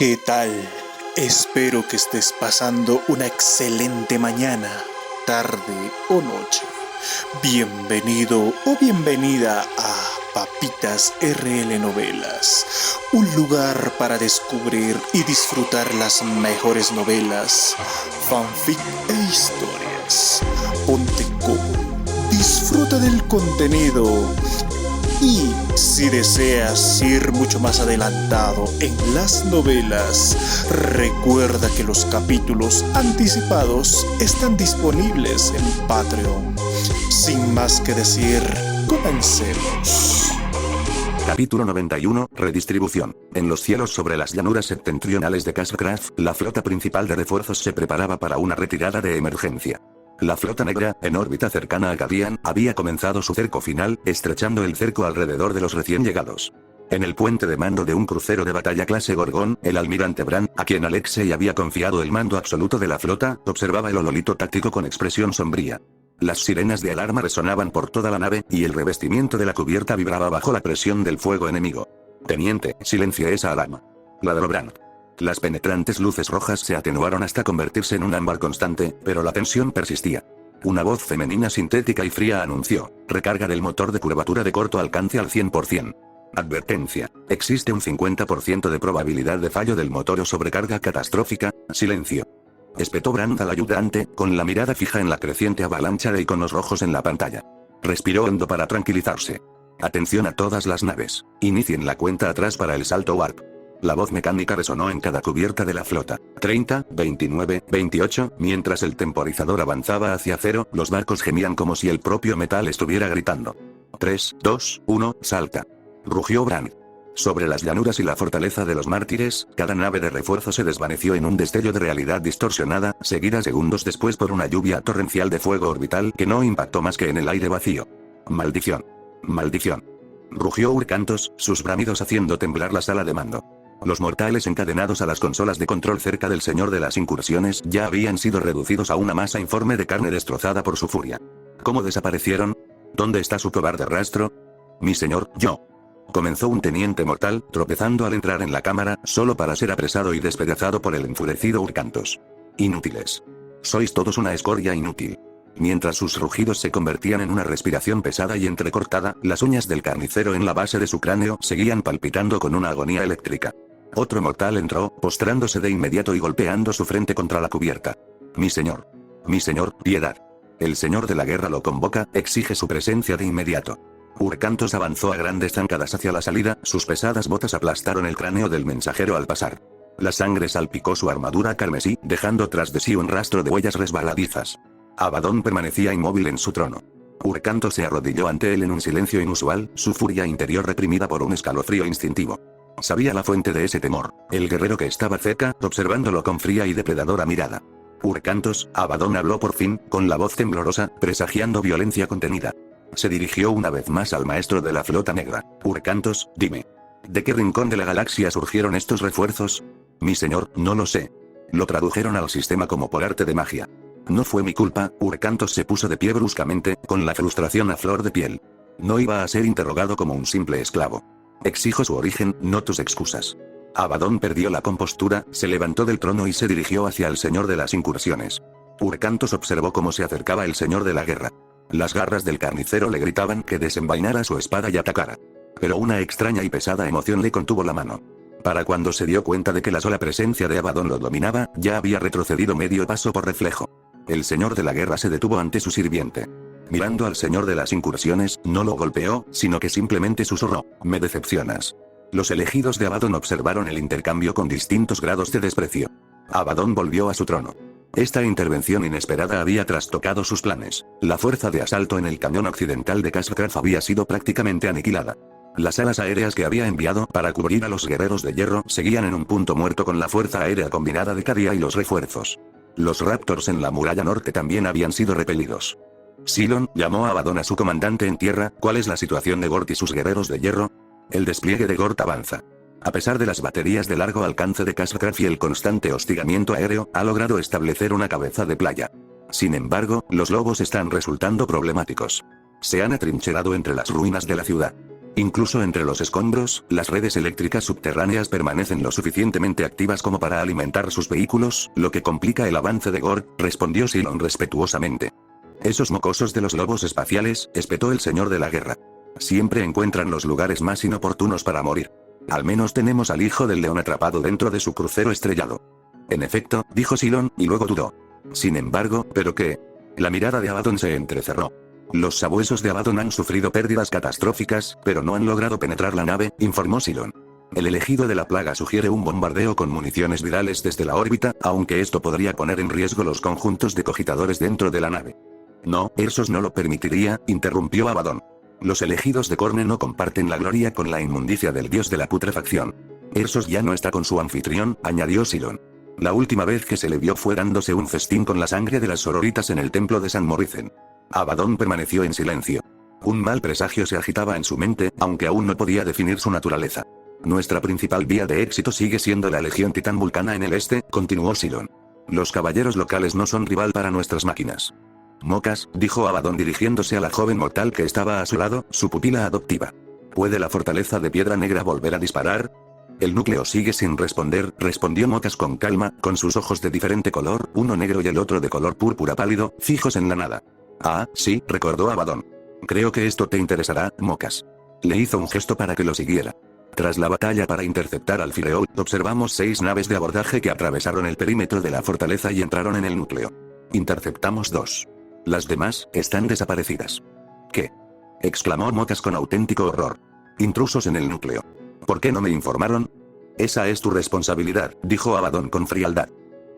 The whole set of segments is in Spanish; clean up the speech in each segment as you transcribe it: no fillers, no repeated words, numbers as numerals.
¿Qué tal? Espero que estés pasando una excelente mañana, tarde o noche. Bienvenido o bienvenida a Papitas RL Novelas, un lugar para descubrir y disfrutar las mejores novelas, fanfic e historias. Ponte cómodo, disfruta del contenido. Y si deseas ir mucho más adelantado en las novelas, recuerda que los capítulos anticipados están disponibles en Patreon. Sin más que decir, comencemos. Capítulo 91, Redistribución. En los cielos sobre las llanuras septentrionales de Castlecraft, la flota principal de refuerzos se preparaba para una retirada de emergencia. La flota negra, en órbita cercana a Gadian, había comenzado su cerco final, estrechando el cerco alrededor de los recién llegados. En el puente de mando de un crucero de batalla clase Gorgón, el almirante Bran, a quien Alexei había confiado el mando absoluto de la flota, observaba el hololito táctico con expresión sombría. Las sirenas de alarma resonaban por toda la nave, y el revestimiento de la cubierta vibraba bajo la presión del fuego enemigo. Teniente, silencia esa alarma. Ladró Bran. Las penetrantes luces rojas se atenuaron hasta convertirse en un ámbar constante, pero la tensión persistía. Una voz femenina sintética y fría anunció: recarga del motor de curvatura de corto alcance al 100%. Advertencia: existe un 50% de probabilidad de fallo del motor o sobrecarga catastrófica. Silencio. Espetó Brand al ayudante, con la mirada fija en la creciente avalancha de iconos rojos en la pantalla. Respiró hondo para tranquilizarse. Atención a todas las naves. Inicien la cuenta atrás para el salto warp. La voz mecánica resonó en cada cubierta de la flota. 30, 29, 28, mientras el temporizador avanzaba hacia cero, los barcos gemían como si el propio metal estuviera gritando. 3, 2, 1, salta. Rugió Bran. Sobre las llanuras y la fortaleza de los mártires, cada nave de refuerzo se desvaneció en un destello de realidad distorsionada, seguida segundos después por una lluvia torrencial de fuego orbital que no impactó más que en el aire vacío. Maldición. Maldición. Rugió Urcantos, sus bramidos haciendo temblar la sala de mando. Los mortales encadenados a las consolas de control cerca del señor de las incursiones ya habían sido reducidos a una masa informe de carne destrozada por su furia. ¿Cómo desaparecieron? ¿Dónde está su cobarde rastro? Mi señor, yo. Comenzó un teniente mortal, tropezando al entrar en la cámara, solo para ser apresado y despedazado por el enfurecido Urcantos. Inútiles. Sois todos una escoria inútil. Mientras sus rugidos se convertían en una respiración pesada y entrecortada, las uñas del carnicero en la base de su cráneo seguían palpitando con una agonía eléctrica. Otro mortal entró, postrándose de inmediato y golpeando su frente contra la cubierta. Mi señor, piedad. El señor de la guerra lo convoca, exige su presencia de inmediato. Urcantos avanzó a grandes zancadas hacia la salida, sus pesadas botas aplastaron el cráneo del mensajero al pasar. La sangre salpicó su armadura carmesí, dejando tras de sí un rastro de huellas resbaladizas. Abaddon permanecía inmóvil en su trono. Urcantos se arrodilló ante él en un silencio inusual, su furia interior reprimida por un escalofrío instintivo. Sabía la fuente de ese temor, el guerrero que estaba cerca, observándolo con fría y depredadora mirada. Urcantos, Abaddon habló por fin, con la voz temblorosa, presagiando violencia contenida. Se dirigió una vez más al maestro de la flota negra. Urcantos, dime. ¿De qué rincón de la galaxia surgieron estos refuerzos? Mi señor, no lo sé. Lo tradujeron al sistema como por arte de magia. No fue mi culpa. Urcantos se puso de pie bruscamente, con la frustración a flor de piel. No iba a ser interrogado como un simple esclavo. Exijo su origen, no tus excusas. Abaddon perdió la compostura, se levantó del trono y se dirigió hacia el señor de las incursiones. Urcantos observó cómo se acercaba el señor de la guerra. Las garras del carnicero le gritaban que desenvainara su espada y atacara. Pero una extraña y pesada emoción le contuvo la mano. Para cuando se dio cuenta de que la sola presencia de Abaddon lo dominaba, ya había retrocedido medio paso por reflejo. El señor de la guerra se detuvo ante su sirviente. Mirando al señor de las incursiones, no lo golpeó, sino que simplemente susurró: me decepcionas. Los elegidos de Abaddon observaron el intercambio con distintos grados de desprecio. Abaddon volvió a su trono. Esta intervención inesperada había trastocado sus planes. La fuerza de asalto en el cañón occidental de Castlecraft había sido prácticamente aniquilada. Las alas aéreas que había enviado para cubrir a los guerreros de hierro seguían en un punto muerto con la fuerza aérea combinada de Cadia y los refuerzos. Los Raptors en la muralla norte también habían sido repelidos. Silon llamó a Abaddon a su comandante en tierra. ¿Cuál es la situación de Gort y sus guerreros de hierro? El despliegue de Gort avanza. A pesar de las baterías de largo alcance de Castlecraft y el constante hostigamiento aéreo, ha logrado establecer una cabeza de playa. Sin embargo, los lobos están resultando problemáticos. Se han atrincherado entre las ruinas de la ciudad. Incluso entre los escombros, las redes eléctricas subterráneas permanecen lo suficientemente activas como para alimentar sus vehículos, lo que complica el avance de Gorg, respondió Silon respetuosamente. Esos mocosos de los lobos espaciales, espetó el señor de la guerra. Siempre encuentran los lugares más inoportunos para morir. Al menos tenemos al hijo del león atrapado dentro de su crucero estrellado. En efecto, dijo Silon, y luego dudó. Sin embargo, ¿pero qué? La mirada de Abaddon se entrecerró. Los sabuesos de Abaddon han sufrido pérdidas catastróficas, pero no han logrado penetrar la nave, informó Silon. El elegido de la plaga sugiere un bombardeo con municiones virales desde la órbita, aunque esto podría poner en riesgo los conjuntos de cogitadores dentro de la nave. No, Ersos no lo permitiría, interrumpió Abaddon. Los elegidos de Korne no comparten la gloria con la inmundicia del dios de la putrefacción. Ersos ya no está con su anfitrión, añadió Silon. La última vez que se le vio fue dándose un festín con la sangre de las sororitas en el templo de San Morricen. Abaddon permaneció en silencio. Un mal presagio se agitaba en su mente, aunque aún no podía definir su naturaleza. Nuestra principal vía de éxito sigue siendo la Legión Titán Vulcana en el este, continuó Silon. Los caballeros locales no son rival para nuestras máquinas. Mocas, dijo Abaddon dirigiéndose a la joven mortal que estaba a su lado, su pupila adoptiva. ¿Puede la fortaleza de Piedra Negra volver a disparar? El núcleo sigue sin responder, respondió Mocas con calma, con sus ojos de diferente color, uno negro y el otro de color púrpura pálido, fijos en la nada. Ah, sí, recordó Abaddon. Creo que esto te interesará, Mocas. Le hizo un gesto para que lo siguiera. Tras la batalla para interceptar al Fireout, observamos 6 naves de abordaje que atravesaron el perímetro de la fortaleza y entraron en el núcleo. Interceptamos 2. Las demás, están desaparecidas. ¿Qué? Exclamó Mocas con auténtico horror. Intrusos en el núcleo. ¿Por qué no me informaron? Esa es tu responsabilidad, dijo Abaddon con frialdad.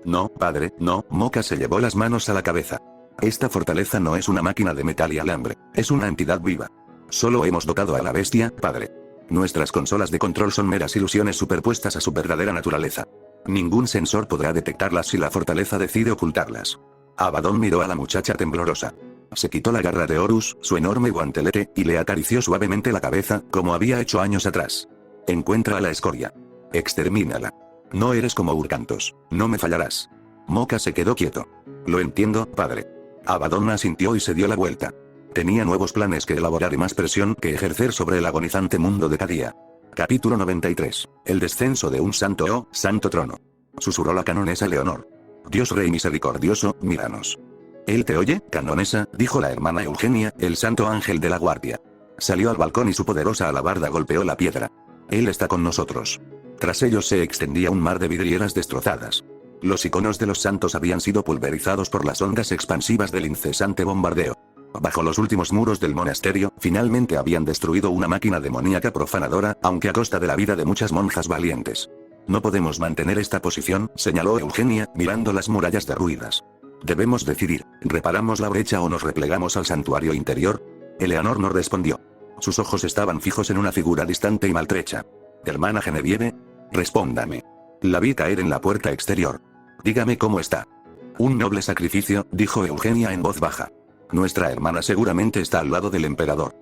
No, padre, no, Mocas se llevó las manos a la cabeza. Esta fortaleza no es una máquina de metal y alambre, es una entidad viva. Solo hemos dotado a la bestia, padre. Nuestras consolas de control son meras ilusiones superpuestas a su verdadera naturaleza. Ningún sensor podrá detectarlas si la fortaleza decide ocultarlas. Abaddon miró a la muchacha temblorosa. Se quitó la garra de Horus, su enorme guantelete, y le acarició suavemente la cabeza, como había hecho años atrás. Encuentra a la escoria. Extermínala. No eres como Urcantos, no me fallarás. Moca se quedó quieto. Lo entiendo, padre. Abaddon asintió y se dio la vuelta. Tenía nuevos planes que elaborar y más presión que ejercer sobre el agonizante mundo de Cadia. Capítulo 93. El descenso de un santo santo trono. Susurró la canonesa Leonor. Dios Rey misericordioso, míranos. ¿Él te oye, canonesa?, dijo la hermana Eugenia, el santo ángel de la guardia. Salió al balcón y su poderosa alabarda golpeó la piedra. Él está con nosotros. Tras ellos se extendía un mar de vidrieras destrozadas. Los iconos de los santos habían sido pulverizados por las ondas expansivas del incesante bombardeo. Bajo los últimos muros del monasterio, finalmente habían destruido una máquina demoníaca profanadora, aunque a costa de la vida de muchas monjas valientes. No podemos mantener esta posición, señaló Eugenia, mirando las murallas derruidas. Debemos decidir, ¿reparamos la brecha o nos replegamos al santuario interior? Eleanor no respondió. Sus ojos estaban fijos en una figura distante y maltrecha. Hermana Genevieve, respóndame. La vi caer en la puerta exterior. Dígame cómo está. Un noble sacrificio, dijo Eugenia en voz baja. Nuestra hermana seguramente está al lado del emperador.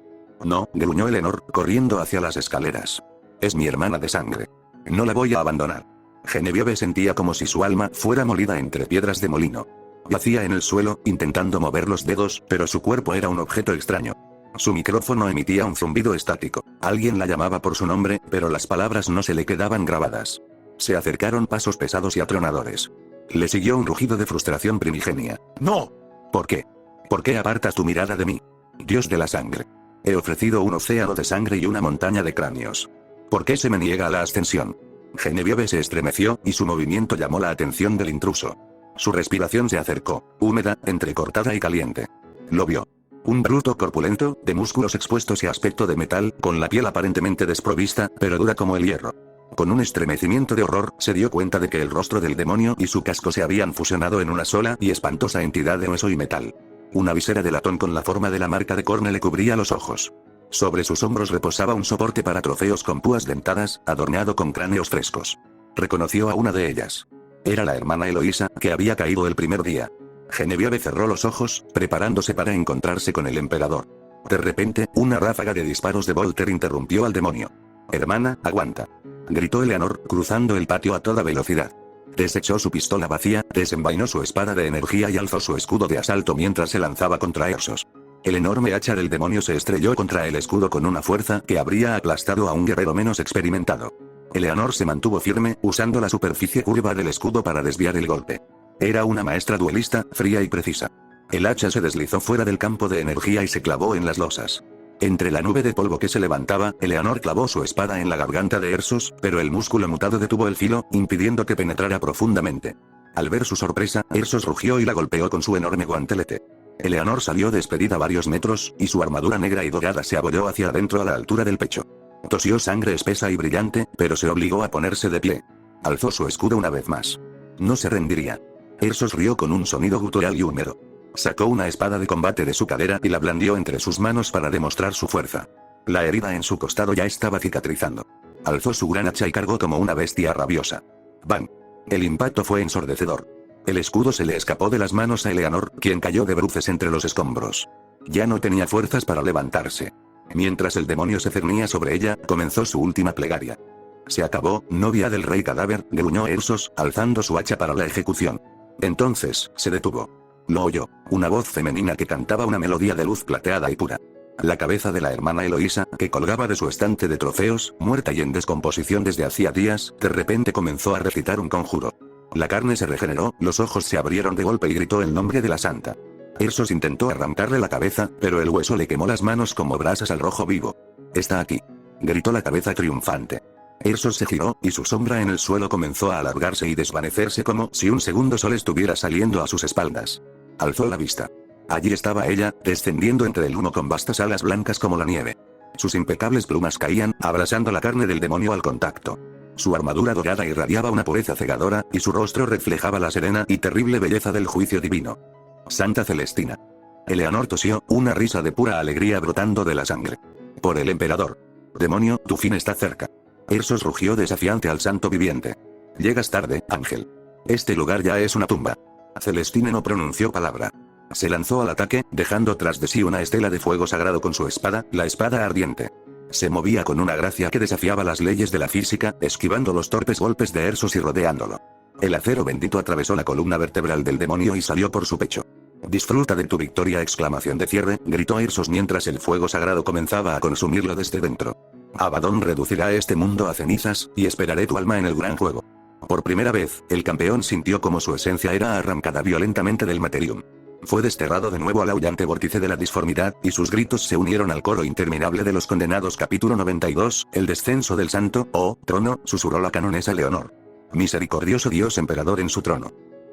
No, gruñó Eleanor, corriendo hacia las escaleras. Es mi hermana de sangre. No la voy a abandonar. Genevieve sentía como si su alma fuera molida entre piedras de molino. Yacía en el suelo, intentando mover los dedos, pero su cuerpo era un objeto extraño. Su micrófono emitía un zumbido estático. Alguien la llamaba por su nombre, pero las palabras no se le quedaban grabadas. Se acercaron pasos pesados y atronadores. Le siguió un rugido de frustración primigenia. ¡No! ¿Por qué? ¿Por qué apartas tu mirada de mí? Dios de la sangre. He ofrecido un océano de sangre y una montaña de cráneos. ¿Por qué se me niega la ascensión? Genevieve se estremeció, y su movimiento llamó la atención del intruso. Su respiración se acercó, húmeda, entrecortada y caliente. Lo vio. Un bruto corpulento, de músculos expuestos y aspecto de metal, con la piel aparentemente desprovista, pero dura como el hierro. Con un estremecimiento de horror, se dio cuenta de que el rostro del demonio y su casco se habían fusionado en una sola y espantosa entidad de hueso y metal. Una visera de latón con la forma de la marca de Korne le cubría los ojos. Sobre sus hombros reposaba un soporte para trofeos con púas dentadas, adornado con cráneos frescos. Reconoció a una de ellas. Era la hermana Eloísa, que había caído el primer día. Genevieve cerró los ojos, preparándose para encontrarse con el emperador. De repente, una ráfaga de disparos de Volter interrumpió al demonio. «Hermana, aguanta», gritó Eleanor, cruzando el patio a toda velocidad. Desechó su pistola vacía, desenvainó su espada de energía y alzó su escudo de asalto mientras se lanzaba contra Ersos. El enorme hacha del demonio se estrelló contra el escudo con una fuerza que habría aplastado a un guerrero menos experimentado. Eleanor se mantuvo firme, usando la superficie curva del escudo para desviar el golpe. Era una maestra duelista, fría y precisa. El hacha se deslizó fuera del campo de energía y se clavó en las losas. Entre la nube de polvo que se levantaba, Eleanor clavó su espada en la garganta de Ersos, pero el músculo mutado detuvo el filo, impidiendo que penetrara profundamente. Al ver su sorpresa, Ersos rugió y la golpeó con su enorme guantelete. Eleanor salió despedida varios metros, y su armadura negra y dorada se abolló hacia adentro a la altura del pecho. Tosió sangre espesa y brillante, pero se obligó a ponerse de pie. Alzó su escudo una vez más. No se rendiría. Ersos rió con un sonido gutural y húmedo. Sacó una espada de combate de su cadera y la blandió entre sus manos para demostrar su fuerza. La herida en su costado ya estaba cicatrizando. Alzó su gran hacha y cargó como una bestia rabiosa. ¡Bang! El impacto fue ensordecedor. El escudo se le escapó de las manos a Eleanor, quien cayó de bruces entre los escombros. Ya no tenía fuerzas para levantarse. Mientras el demonio se cernía sobre ella, comenzó su última plegaria. Se acabó, novia del rey cadáver, gruñó Ersos, alzando su hacha para la ejecución. Entonces, se detuvo. Lo oyó, una voz femenina que cantaba una melodía de luz plateada y pura. La cabeza de la hermana Eloísa, que colgaba de su estante de trofeos, muerta y en descomposición desde hacía días, de repente comenzó a recitar un conjuro. La carne se regeneró, los ojos se abrieron de golpe y gritó el nombre de la santa. Ersos intentó arrancarle la cabeza, pero el hueso le quemó las manos como brasas al rojo vivo. «Está aquí», gritó la cabeza triunfante. Ersos se giró, y su sombra en el suelo comenzó a alargarse y desvanecerse como si un segundo sol estuviera saliendo a sus espaldas. Alzó la vista. Allí estaba ella, descendiendo entre el humo con vastas alas blancas como la nieve. Sus impecables plumas caían, abrasando la carne del demonio al contacto. Su armadura dorada irradiaba una pureza cegadora, y su rostro reflejaba la serena y terrible belleza del juicio divino. Santa Celestina. Eleanor tosió, una risa de pura alegría brotando de la sangre. Por el emperador. Demonio, tu fin está cerca. Ersos rugió desafiante al santo viviente. Llegas tarde, ángel. Este lugar ya es una tumba. Celestina no pronunció palabra. Se lanzó al ataque, dejando tras de sí una estela de fuego sagrado con su espada, la espada ardiente. Se movía con una gracia que desafiaba las leyes de la física, esquivando los torpes golpes de Ersos y rodeándolo. El acero bendito atravesó la columna vertebral del demonio y salió por su pecho. «Disfruta de tu victoria!» exclamación de cierre, gritó Ersos mientras el fuego sagrado comenzaba a consumirlo desde dentro. «Abaddon reducirá este mundo a cenizas, y esperaré tu alma en el gran juego». Por primera vez, el campeón sintió como su esencia era arrancada violentamente del Materium. Fue desterrado de nuevo al aullante vórtice de la disformidad, y sus gritos se unieron al coro interminable de los condenados. Capítulo 92, el descenso del santo, oh, trono, susurró la canonesa Leonor. Misericordioso Dios emperador en su trono.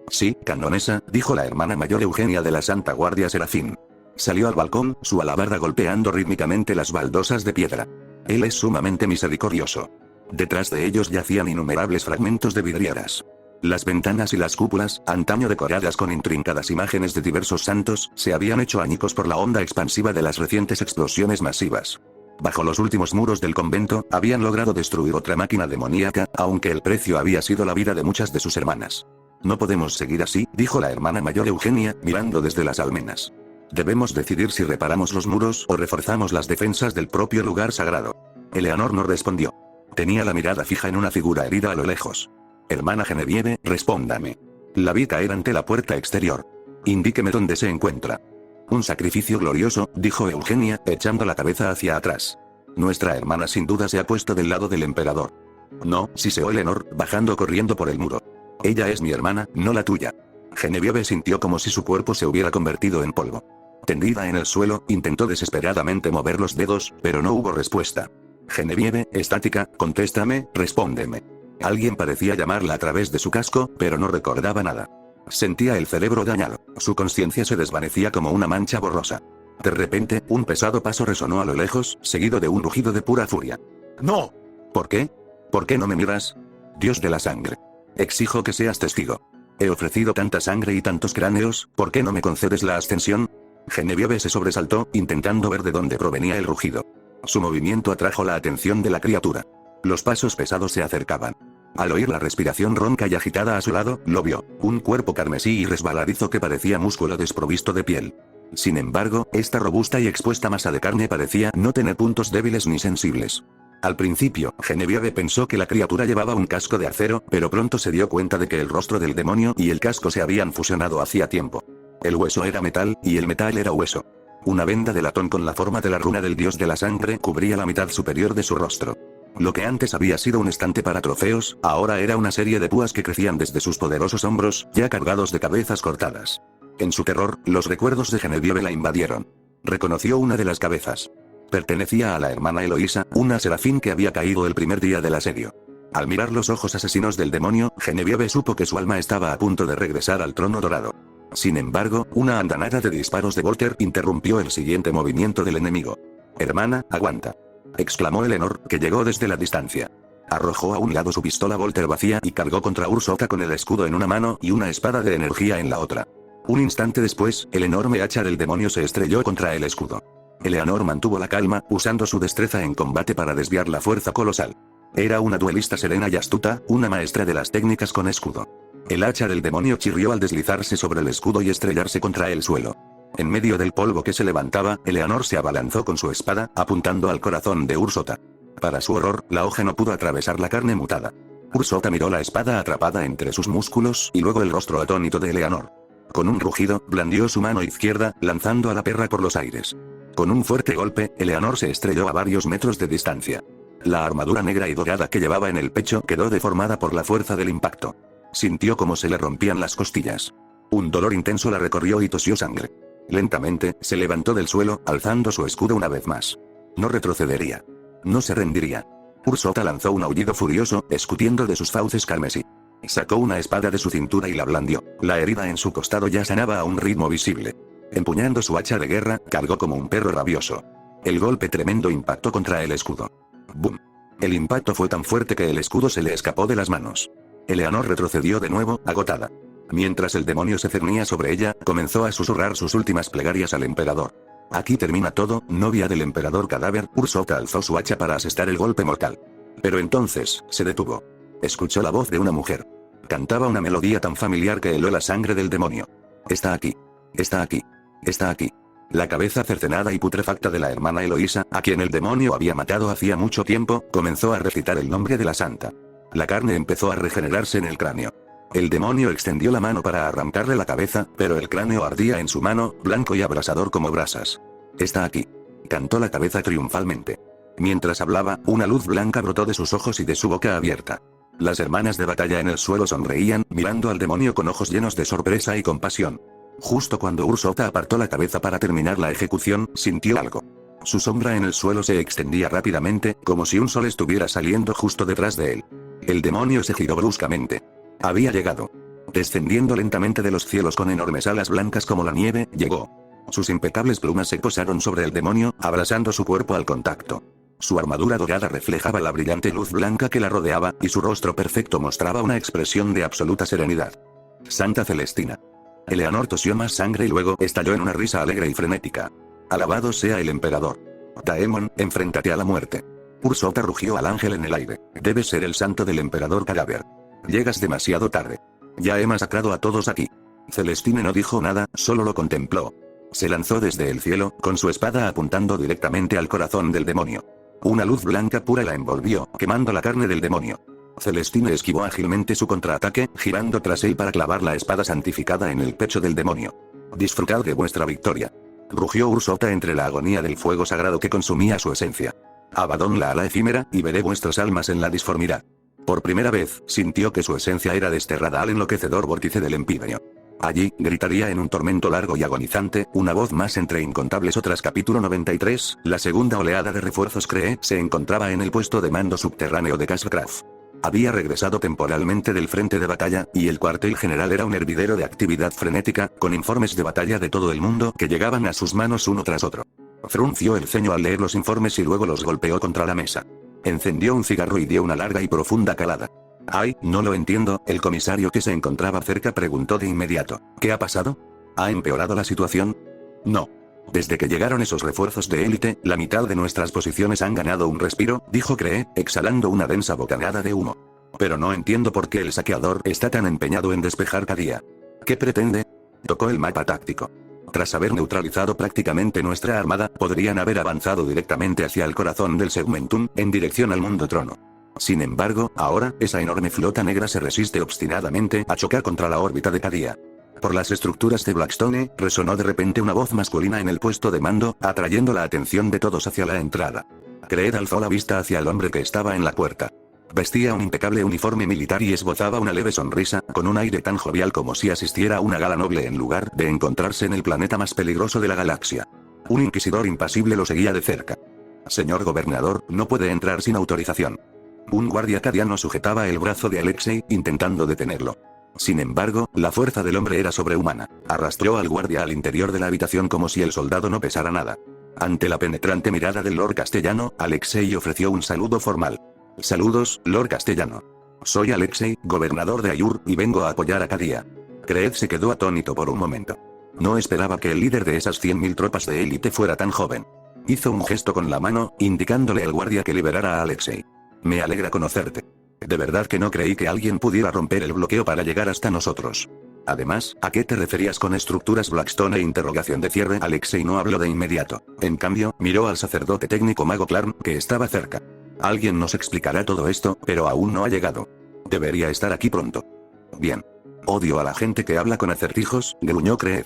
Sí, canonesa, dijo la hermana mayor Eugenia de la Santa Guardia Serafín. Salió al balcón, su alabarda golpeando rítmicamente las baldosas de piedra. Él es sumamente misericordioso. Detrás de ellos yacían innumerables fragmentos de vidrieras. Las ventanas y las cúpulas, antaño decoradas con intrincadas imágenes de diversos santos, se habían hecho añicos por la onda expansiva de las recientes explosiones masivas. Bajo los últimos muros del convento, habían logrado destruir otra máquina demoníaca, aunque el precio había sido la vida de muchas de sus hermanas. «No podemos seguir así», dijo la hermana mayor Eugenia, mirando desde las almenas. «Debemos decidir si reparamos los muros o reforzamos las defensas del propio lugar sagrado». Eleanor no respondió. Tenía la mirada fija en una figura herida a lo lejos. «Hermana Genevieve, respóndame». La vi caer ante la puerta exterior. «Indíqueme dónde se encuentra». «Un sacrificio glorioso», dijo Eugenia, echando la cabeza hacia atrás. «Nuestra hermana sin duda se ha puesto del lado del emperador». «No», siseó Eleanor, bajando corriendo por el muro. «Ella es mi hermana, no la tuya». Genevieve sintió como si su cuerpo se hubiera convertido en polvo. Tendida en el suelo, intentó desesperadamente mover los dedos, pero no hubo respuesta. «Genevieve, estática, contéstame, respóndeme». Alguien parecía llamarla a través de su casco, pero no recordaba nada. Sentía el cerebro dañado, su conciencia se desvanecía como una mancha borrosa. De repente, un pesado paso resonó a lo lejos, seguido de un rugido de pura furia. «¡No!» «¿Por qué? ¿Por qué no me miras? Dios de la sangre. Exijo que seas testigo. He ofrecido tanta sangre y tantos cráneos, ¿por qué no me concedes la ascensión?» Genevieve se sobresaltó, intentando ver de dónde provenía el rugido. Su movimiento atrajo la atención de la criatura. Los pasos pesados se acercaban. Al oír la respiración ronca y agitada a su lado, lo vio, un cuerpo carmesí y resbaladizo que parecía músculo desprovisto de piel. Sin embargo, esta robusta y expuesta masa de carne parecía no tener puntos débiles ni sensibles. Al principio, Genevieve pensó que la criatura llevaba un casco de acero, pero pronto se dio cuenta de que el rostro del demonio y el casco se habían fusionado hacía tiempo. El hueso era metal, y el metal era hueso. Una venda de latón con la forma de la runa del dios de la sangre cubría la mitad superior de su rostro. Lo que antes había sido un estante para trofeos, ahora era una serie de púas que crecían desde sus poderosos hombros, ya cargados de cabezas cortadas. En su terror, los recuerdos de Genevieve la invadieron. Reconoció una de las cabezas. Pertenecía a la hermana Eloísa, una serafín que había caído el primer día del asedio. Al mirar los ojos asesinos del demonio, Genevieve supo que su alma estaba a punto de regresar al trono dorado. Sin embargo, una andanada de disparos de Volter interrumpió el siguiente movimiento del enemigo. «Hermana, aguanta», exclamó Eleanor, que llegó desde la distancia. Arrojó a un lado su pistola Volter vacía y cargó contra Ursota con el escudo en una mano y una espada de energía en la otra. Un instante después, el enorme hacha del demonio se estrelló contra el escudo. Eleanor mantuvo la calma, usando su destreza en combate para desviar la fuerza colosal. Era una duelista serena y astuta, una maestra de las técnicas con escudo. El hacha del demonio chirrió al deslizarse sobre el escudo y estrellarse contra el suelo. En medio del polvo que se levantaba, Eleanor se abalanzó con su espada, apuntando al corazón de Ursota. Para su horror, la hoja no pudo atravesar la carne mutada. Ursota miró la espada atrapada entre sus músculos y luego el rostro atónito de Eleanor. Con un rugido, blandió su mano izquierda, lanzando a la perra por los aires. Con un fuerte golpe, Eleanor se estrelló a varios metros de distancia. La armadura negra y dorada que llevaba en el pecho quedó deformada por la fuerza del impacto. Sintió como se le rompían las costillas. Un dolor intenso la recorrió y tosió sangre. Lentamente, se levantó del suelo, alzando su escudo una vez más. No retrocedería. No se rendiría. Ursota lanzó un aullido furioso, escupiendo de sus fauces carmesí. Sacó una espada de su cintura y la blandió. La herida en su costado ya sanaba a un ritmo visible. Empuñando su hacha de guerra, cargó como un perro rabioso. El golpe tremendo impactó contra el escudo. ¡Bum! El impacto fue tan fuerte que el escudo se le escapó de las manos. Eleanor retrocedió de nuevo, agotada. Mientras el demonio se cernía sobre ella, comenzó a susurrar sus últimas plegarias al emperador. «Aquí termina todo, novia del emperador cadáver». Ursota alzó su hacha para asestar el golpe mortal. Pero entonces, se detuvo. Escuchó la voz de una mujer. Cantaba una melodía tan familiar que heló la sangre del demonio. «Está aquí. Está aquí. Está aquí». La cabeza cercenada y putrefacta de la hermana Eloísa, a quien el demonio había matado hacía mucho tiempo, comenzó a recitar el nombre de la santa. La carne empezó a regenerarse en el cráneo. El demonio extendió la mano para arrancarle la cabeza, pero el cráneo ardía en su mano, blanco y abrasador como brasas. «Está aquí», cantó la cabeza triunfalmente. Mientras hablaba, una luz blanca brotó de sus ojos y de su boca abierta. Las hermanas de batalla en el suelo sonreían, mirando al demonio con ojos llenos de sorpresa y compasión. Justo cuando Ursota apartó la cabeza para terminar la ejecución, sintió algo. Su sombra en el suelo se extendía rápidamente, como si un sol estuviera saliendo justo detrás de él. El demonio se giró bruscamente. Había llegado. Descendiendo lentamente de los cielos con enormes alas blancas como la nieve, llegó. Sus impecables plumas se posaron sobre el demonio, abrasando su cuerpo al contacto. Su armadura dorada reflejaba la brillante luz blanca que la rodeaba, y su rostro perfecto mostraba una expresión de absoluta serenidad. Santa Celestina. Eleanor tosió más sangre y luego estalló en una risa alegre y frenética. «Alabado sea el emperador. Daemon, enfréntate a la muerte». Ursota rugió al ángel en el aire. «Debes ser el santo del emperador cadáver. Llegas demasiado tarde. Ya he masacrado a todos aquí». Celestine no dijo nada, solo lo contempló. Se lanzó desde el cielo, con su espada apuntando directamente al corazón del demonio. Una luz blanca pura la envolvió, quemando la carne del demonio. Celestine esquivó ágilmente su contraataque, girando tras él para clavar la espada santificada en el pecho del demonio. «Disfrutad de vuestra victoria», rugió Ursota entre la agonía del fuego sagrado que consumía su esencia. «Abadón la ala efímera, y veré vuestras almas en la disformidad». Por primera vez, sintió que su esencia era desterrada al enloquecedor vórtice del empíreo. Allí, gritaría en un tormento largo y agonizante, una voz más entre incontables otras. Capítulo 93, la segunda oleada de refuerzos Cree se encontraba en el puesto de mando subterráneo de Castlecraft. Había regresado temporalmente del frente de batalla, y el cuartel general era un hervidero de actividad frenética, con informes de batalla de todo el mundo que llegaban a sus manos uno tras otro. Frunció el ceño al leer los informes y luego los golpeó contra la mesa. Encendió un cigarro y dio una larga y profunda calada. «Ay, no lo entiendo», el comisario que se encontraba cerca preguntó de inmediato. «¿Qué ha pasado? ¿Ha empeorado la situación?» «No. Desde que llegaron esos refuerzos de élite, la mitad de nuestras posiciones han ganado un respiro», dijo Cree, exhalando una densa bocanada de humo. «Pero no entiendo por qué el saqueador está tan empeñado en despejar Cadia. ¿Qué pretende?» Tocó el mapa táctico. Tras haber neutralizado prácticamente nuestra armada, podrían haber avanzado directamente hacia el corazón del Segmentum, en dirección al Mundo Trono. Sin embargo, ahora, esa enorme flota negra se resiste obstinadamente a chocar contra la órbita de Cadia. Por las estructuras de Blackstone, resonó de repente una voz masculina en el puesto de mando, atrayendo la atención de todos hacia la entrada. Creed alzó la vista hacia el hombre que estaba en la puerta. Vestía un impecable uniforme militar y esbozaba una leve sonrisa, con un aire tan jovial como si asistiera a una gala noble en lugar de encontrarse en el planeta más peligroso de la galaxia. Un inquisidor impasible lo seguía de cerca. Señor gobernador, no puede entrar sin autorización. Un guardia cadiano sujetaba el brazo de Alexei, intentando detenerlo. Sin embargo, la fuerza del hombre era sobrehumana. Arrastró al guardia al interior de la habitación como si el soldado no pesara nada. Ante la penetrante mirada del Lord Castellano, Alexei ofreció un saludo formal. Saludos, Lord Castellano. Soy Alexei, gobernador de Ayur, y vengo a apoyar a Cadia. Creed se quedó atónito por un momento. No esperaba que el líder de esas 100.000 tropas de élite fuera tan joven. Hizo un gesto con la mano, indicándole al guardia que liberara a Alexei. Me alegra conocerte. De verdad que no creí que alguien pudiera romper el bloqueo para llegar hasta nosotros. Además, ¿a qué te referías con estructuras Blackstone e interrogación de cierre? Alexei no habló de inmediato. En cambio, miró al sacerdote técnico mago Clarm, que estaba cerca. Alguien nos explicará todo esto, pero aún no ha llegado. Debería estar aquí pronto. Bien. Odio a la gente que habla con acertijos, gruñó Creed.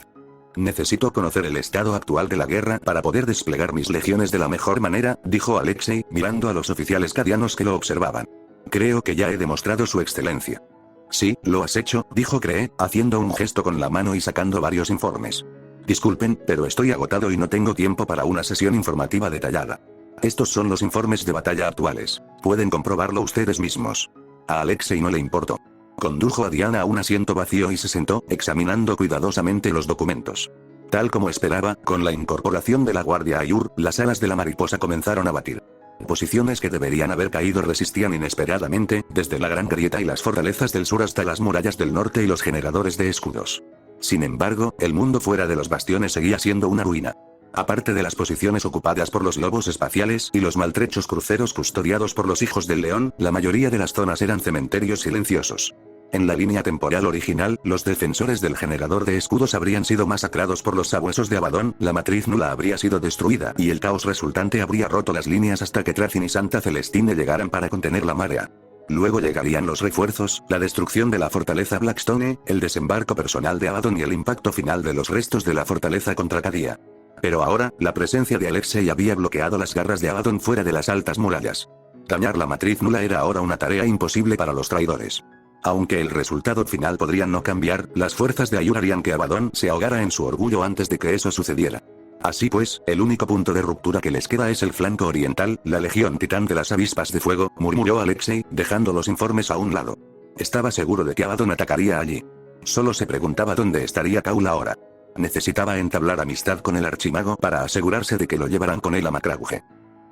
Necesito conocer el estado actual de la guerra para poder desplegar mis legiones de la mejor manera, dijo Alexei, mirando a los oficiales cadianos que lo observaban. Creo que ya he demostrado su excelencia. Sí, lo has hecho, dijo Creed, haciendo un gesto con la mano y sacando varios informes. Disculpen, pero estoy agotado y no tengo tiempo para una sesión informativa detallada. Estos son los informes de batalla actuales. Pueden comprobarlo ustedes mismos. A Alexei no le importó. Condujo a Diana a un asiento vacío y se sentó, examinando cuidadosamente los documentos. Tal como esperaba, con la incorporación de la Guardia Ayur, las alas de la mariposa comenzaron a batir. Posiciones que deberían haber caído resistían inesperadamente, desde la Gran Grieta y las fortalezas del sur hasta las murallas del norte y los generadores de escudos. Sin embargo, el mundo fuera de los bastiones seguía siendo una ruina. Aparte de las posiciones ocupadas por los lobos espaciales y los maltrechos cruceros custodiados por los hijos del león, la mayoría de las zonas eran cementerios silenciosos. En la línea temporal original, los defensores del generador de escudos habrían sido masacrados por los sabuesos de Abaddon, la matriz nula habría sido destruida y el caos resultante habría roto las líneas hasta que Trazin y Santa Celestine llegaran para contener la marea. Luego llegarían los refuerzos, la destrucción de la fortaleza Blackstone, el desembarco personal de Abaddon y el impacto final de los restos de la fortaleza contra Cadia. Pero ahora, la presencia de Alexei había bloqueado las garras de Abaddon fuera de las altas murallas. Dañar la matriz nula era ahora una tarea imposible para los traidores. Aunque el resultado final podría no cambiar, las fuerzas de Ayur harían que Abaddon se ahogara en su orgullo antes de que eso sucediera. Así pues, el único punto de ruptura que les queda es el flanco oriental, la legión titán de las avispas de fuego, murmuró Alexei, dejando los informes a un lado. Estaba seguro de que Abaddon atacaría allí. Solo se preguntaba dónde estaría Kaul ahora. Necesitaba entablar amistad con el archimago para asegurarse de que lo llevaran con él a Macrauge.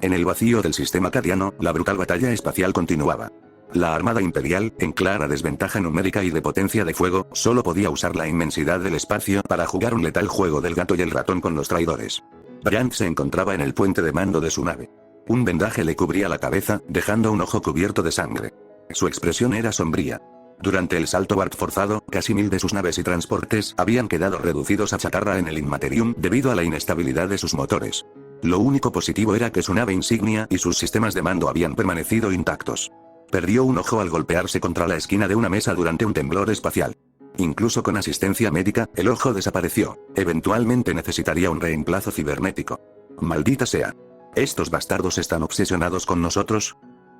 En el vacío del sistema cadiano, la brutal batalla espacial continuaba. La Armada Imperial, en clara desventaja numérica y de potencia de fuego, solo podía usar la inmensidad del espacio para jugar un letal juego del gato y el ratón con los traidores. Brand se encontraba en el puente de mando de su nave. Un vendaje le cubría la cabeza, dejando un ojo cubierto de sangre. Su expresión era sombría. Durante el salto Bart forzado, casi 1000 de sus naves y transportes habían quedado reducidos a chatarra en el Inmaterium debido a la inestabilidad de sus motores. Lo único positivo era que su nave insignia y sus sistemas de mando habían permanecido intactos. Perdió un ojo al golpearse contra la esquina de una mesa durante un temblor espacial. Incluso con asistencia médica, el ojo desapareció. Eventualmente necesitaría un reemplazo cibernético. Maldita sea. ¿Estos bastardos están obsesionados con nosotros?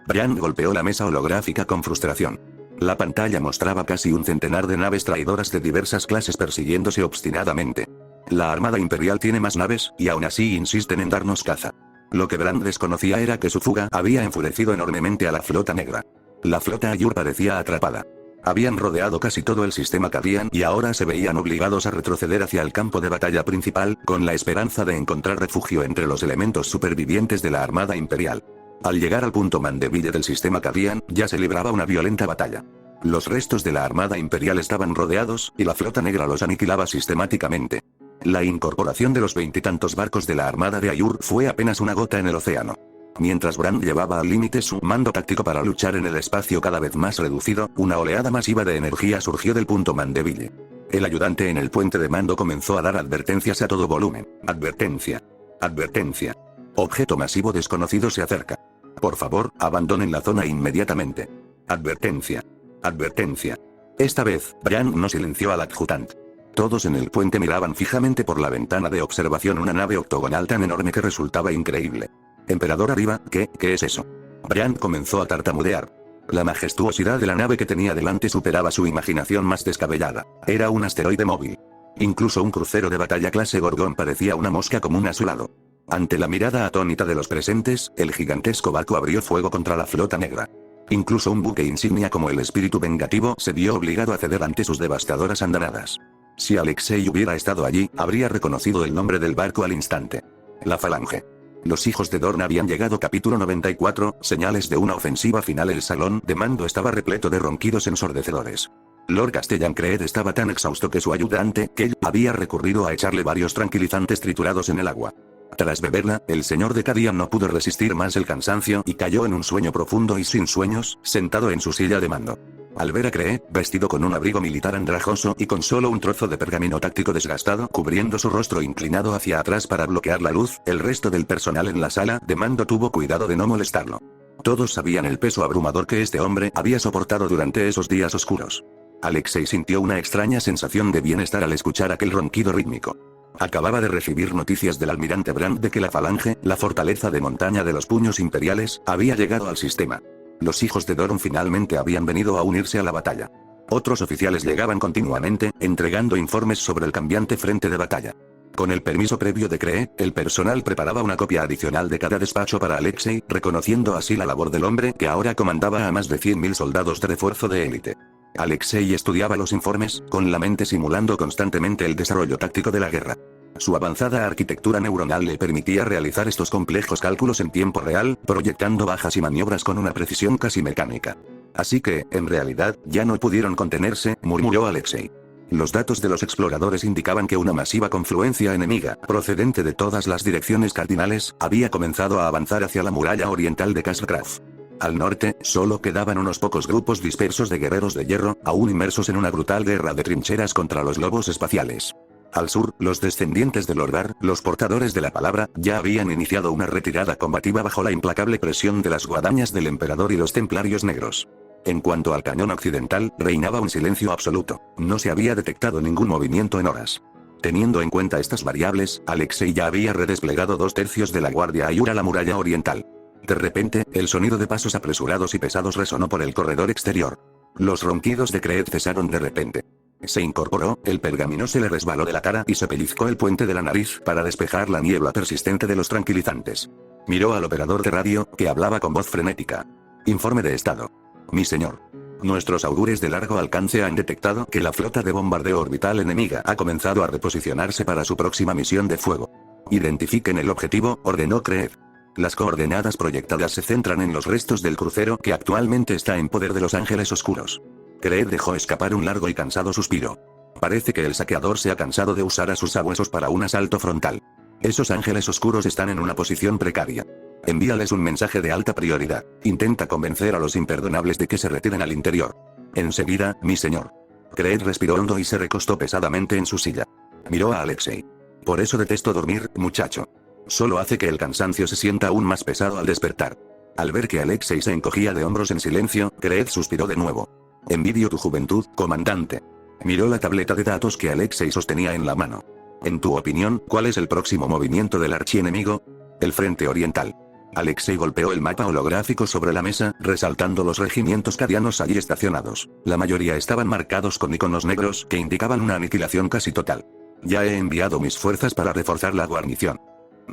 Brian golpeó la mesa holográfica con frustración. La pantalla mostraba casi un centenar de naves traidoras de diversas clases persiguiéndose obstinadamente. La Armada Imperial tiene más naves, y aún así insisten en darnos caza. Lo que Brand desconocía era que su fuga había enfurecido enormemente a la flota negra. La flota Ayur parecía atrapada. Habían rodeado casi todo el sistema Cadian y ahora se veían obligados a retroceder hacia el campo de batalla principal, con la esperanza de encontrar refugio entre los elementos supervivientes de la Armada Imperial. Al llegar al punto Mandeville del sistema Cadian, ya se libraba una violenta batalla. Los restos de la Armada Imperial estaban rodeados, y la flota negra los aniquilaba sistemáticamente. La incorporación de los 20 y tantos barcos de la Armada de Ayur fue apenas una gota en el océano. Mientras Brand llevaba al límite su mando táctico para luchar en el espacio cada vez más reducido, una oleada masiva de energía surgió del punto Mandeville. El ayudante en el puente de mando comenzó a dar advertencias a todo volumen. Advertencia. Advertencia. Objeto masivo desconocido se acerca. Por favor, abandonen la zona inmediatamente. Advertencia. Advertencia. Esta vez, Brian no silenció al adjutante. Todos en el puente miraban fijamente por la ventana de observación una nave octogonal tan enorme que resultaba increíble. Emperador arriba, ¿qué es eso? Brian comenzó a tartamudear. La majestuosidad de la nave que tenía delante superaba su imaginación más descabellada. Era un asteroide móvil. Incluso un crucero de batalla clase Gorgón parecía una mosca común a su lado. Ante la mirada atónita de los presentes, el gigantesco barco abrió fuego contra la flota negra. Incluso un buque insignia como el Espíritu Vengativo se vio obligado a ceder ante sus devastadoras andanadas. Si Alexei hubiera estado allí, habría reconocido el nombre del barco al instante. La Falange. Los hijos de Dorn habían llegado. Capítulo 94, señales de una ofensiva final. El salón de mando estaba repleto de ronquidos ensordecedores. Lord Castellan Creed estaba tan exhausto que su ayudante, Kell, había recurrido a echarle varios tranquilizantes triturados en el agua. Tras beberla, el señor de Cadian no pudo resistir más el cansancio y cayó en un sueño profundo y sin sueños, sentado en su silla de mando. Al ver a Creed, vestido con un abrigo militar andrajoso y con solo un trozo de pergamino táctico desgastado cubriendo su rostro inclinado hacia atrás para bloquear la luz, el resto del personal en la sala de mando tuvo cuidado de no molestarlo. Todos sabían el peso abrumador que este hombre había soportado durante esos días oscuros. Alexei sintió una extraña sensación de bienestar al escuchar aquel ronquido rítmico. Acababa de recibir noticias del almirante Brand de que la Falange, la fortaleza de montaña de los puños imperiales, había llegado al sistema. Los hijos de Dorn finalmente habían venido a unirse a la batalla. Otros oficiales llegaban continuamente, entregando informes sobre el cambiante frente de batalla. Con el permiso previo de Creed, el personal preparaba una copia adicional de cada despacho para Alexei, reconociendo así la labor del hombre que ahora comandaba a más de 100.000 soldados de refuerzo de élite. Alexei estudiaba los informes, con la mente simulando constantemente el desarrollo táctico de la guerra. Su avanzada arquitectura neuronal le permitía realizar estos complejos cálculos en tiempo real, proyectando bajas y maniobras con una precisión casi mecánica. Así que, en realidad, ya no pudieron contenerse, murmuró Alexei. Los datos de los exploradores indicaban que una masiva confluencia enemiga, procedente de todas las direcciones cardinales, había comenzado a avanzar hacia la muralla oriental de Castlecraft. Al norte, solo quedaban unos pocos grupos dispersos de guerreros de hierro, aún inmersos en una brutal guerra de trincheras contra los lobos espaciales. Al sur, los descendientes de Lorgar, los portadores de la palabra, ya habían iniciado una retirada combativa bajo la implacable presión de las guadañas del emperador y los templarios negros. En cuanto al cañón occidental, reinaba un silencio absoluto. No se había detectado ningún movimiento en horas. Teniendo en cuenta estas variables, Alexei ya había redesplegado 2/3 de la guardia Ayur a la muralla oriental. De repente, el sonido de pasos apresurados y pesados resonó por el corredor exterior. Los ronquidos de Creed cesaron de repente. Se incorporó, el pergamino se le resbaló de la cara y se pellizcó el puente de la nariz para despejar la niebla persistente de los tranquilizantes. Miró al operador de radio, que hablaba con voz frenética. Informe de estado. Mi señor. Nuestros augures de largo alcance han detectado que la flota de bombardeo orbital enemiga ha comenzado a reposicionarse para su próxima misión de fuego. Identifiquen el objetivo, ordenó Creed. Las coordenadas proyectadas se centran en los restos del crucero que actualmente está en poder de los Ángeles Oscuros. Creed dejó escapar un largo y cansado suspiro. Parece que el saqueador se ha cansado de usar a sus sabuesos para un asalto frontal. Esos Ángeles Oscuros están en una posición precaria. Envíales un mensaje de alta prioridad. Intenta convencer a los imperdonables de que se retiren al interior. Enseguida, mi señor. Creed respiró hondo y se recostó pesadamente en su silla. Miró a Alexei. Por eso detesto dormir, muchacho. Solo hace que el cansancio se sienta aún más pesado al despertar. Al ver que Alexei se encogía de hombros en silencio, Creed suspiró de nuevo. Envidio tu juventud, comandante. Miró la tableta de datos que Alexei sostenía en la mano. En tu opinión, ¿cuál es el próximo movimiento del archienemigo? El frente oriental. Alexei golpeó el mapa holográfico sobre la mesa, resaltando los regimientos cadianos allí estacionados. La mayoría estaban marcados con iconos negros que indicaban una aniquilación casi total. Ya he enviado mis fuerzas para reforzar la guarnición.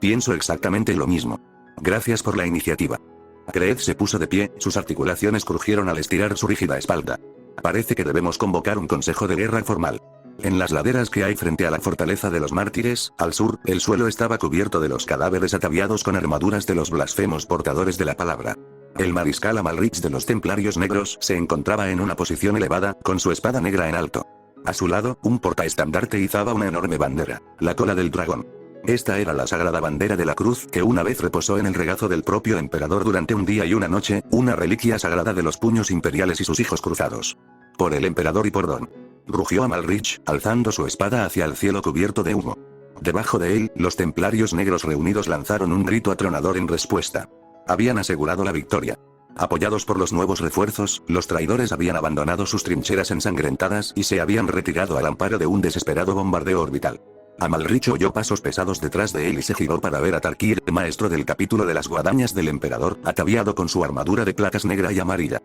Pienso exactamente lo mismo. Gracias por la iniciativa. Creed se puso de pie, sus articulaciones crujieron al estirar su rígida espalda. Parece que debemos convocar un consejo de guerra formal. En las laderas que hay frente a la fortaleza de los mártires, al sur, el suelo estaba cubierto de los cadáveres ataviados con armaduras de los blasfemos portadores de la palabra. El mariscal Amalric de los Templarios Negros se encontraba en una posición elevada, con su espada negra en alto. A su lado, un portaestandarte izaba una enorme bandera, la cola del dragón. Esta era la sagrada bandera de la cruz que una vez reposó en el regazo del propio emperador durante un día y una noche, una reliquia sagrada de los puños imperiales y sus hijos cruzados. Por el emperador y por Don. Rugió Amalric, alzando su espada hacia el cielo cubierto de humo. Debajo de él, los templarios negros reunidos lanzaron un grito atronador en respuesta. Habían asegurado la victoria. Apoyados por los nuevos refuerzos, los traidores habían abandonado sus trincheras ensangrentadas y se habían retirado al amparo de un desesperado bombardeo orbital. Amalric oyó pasos pesados detrás de él y se giró para ver a Tarkir, maestro del capítulo de las guadañas del emperador, ataviado con su armadura de placas negra y amarilla.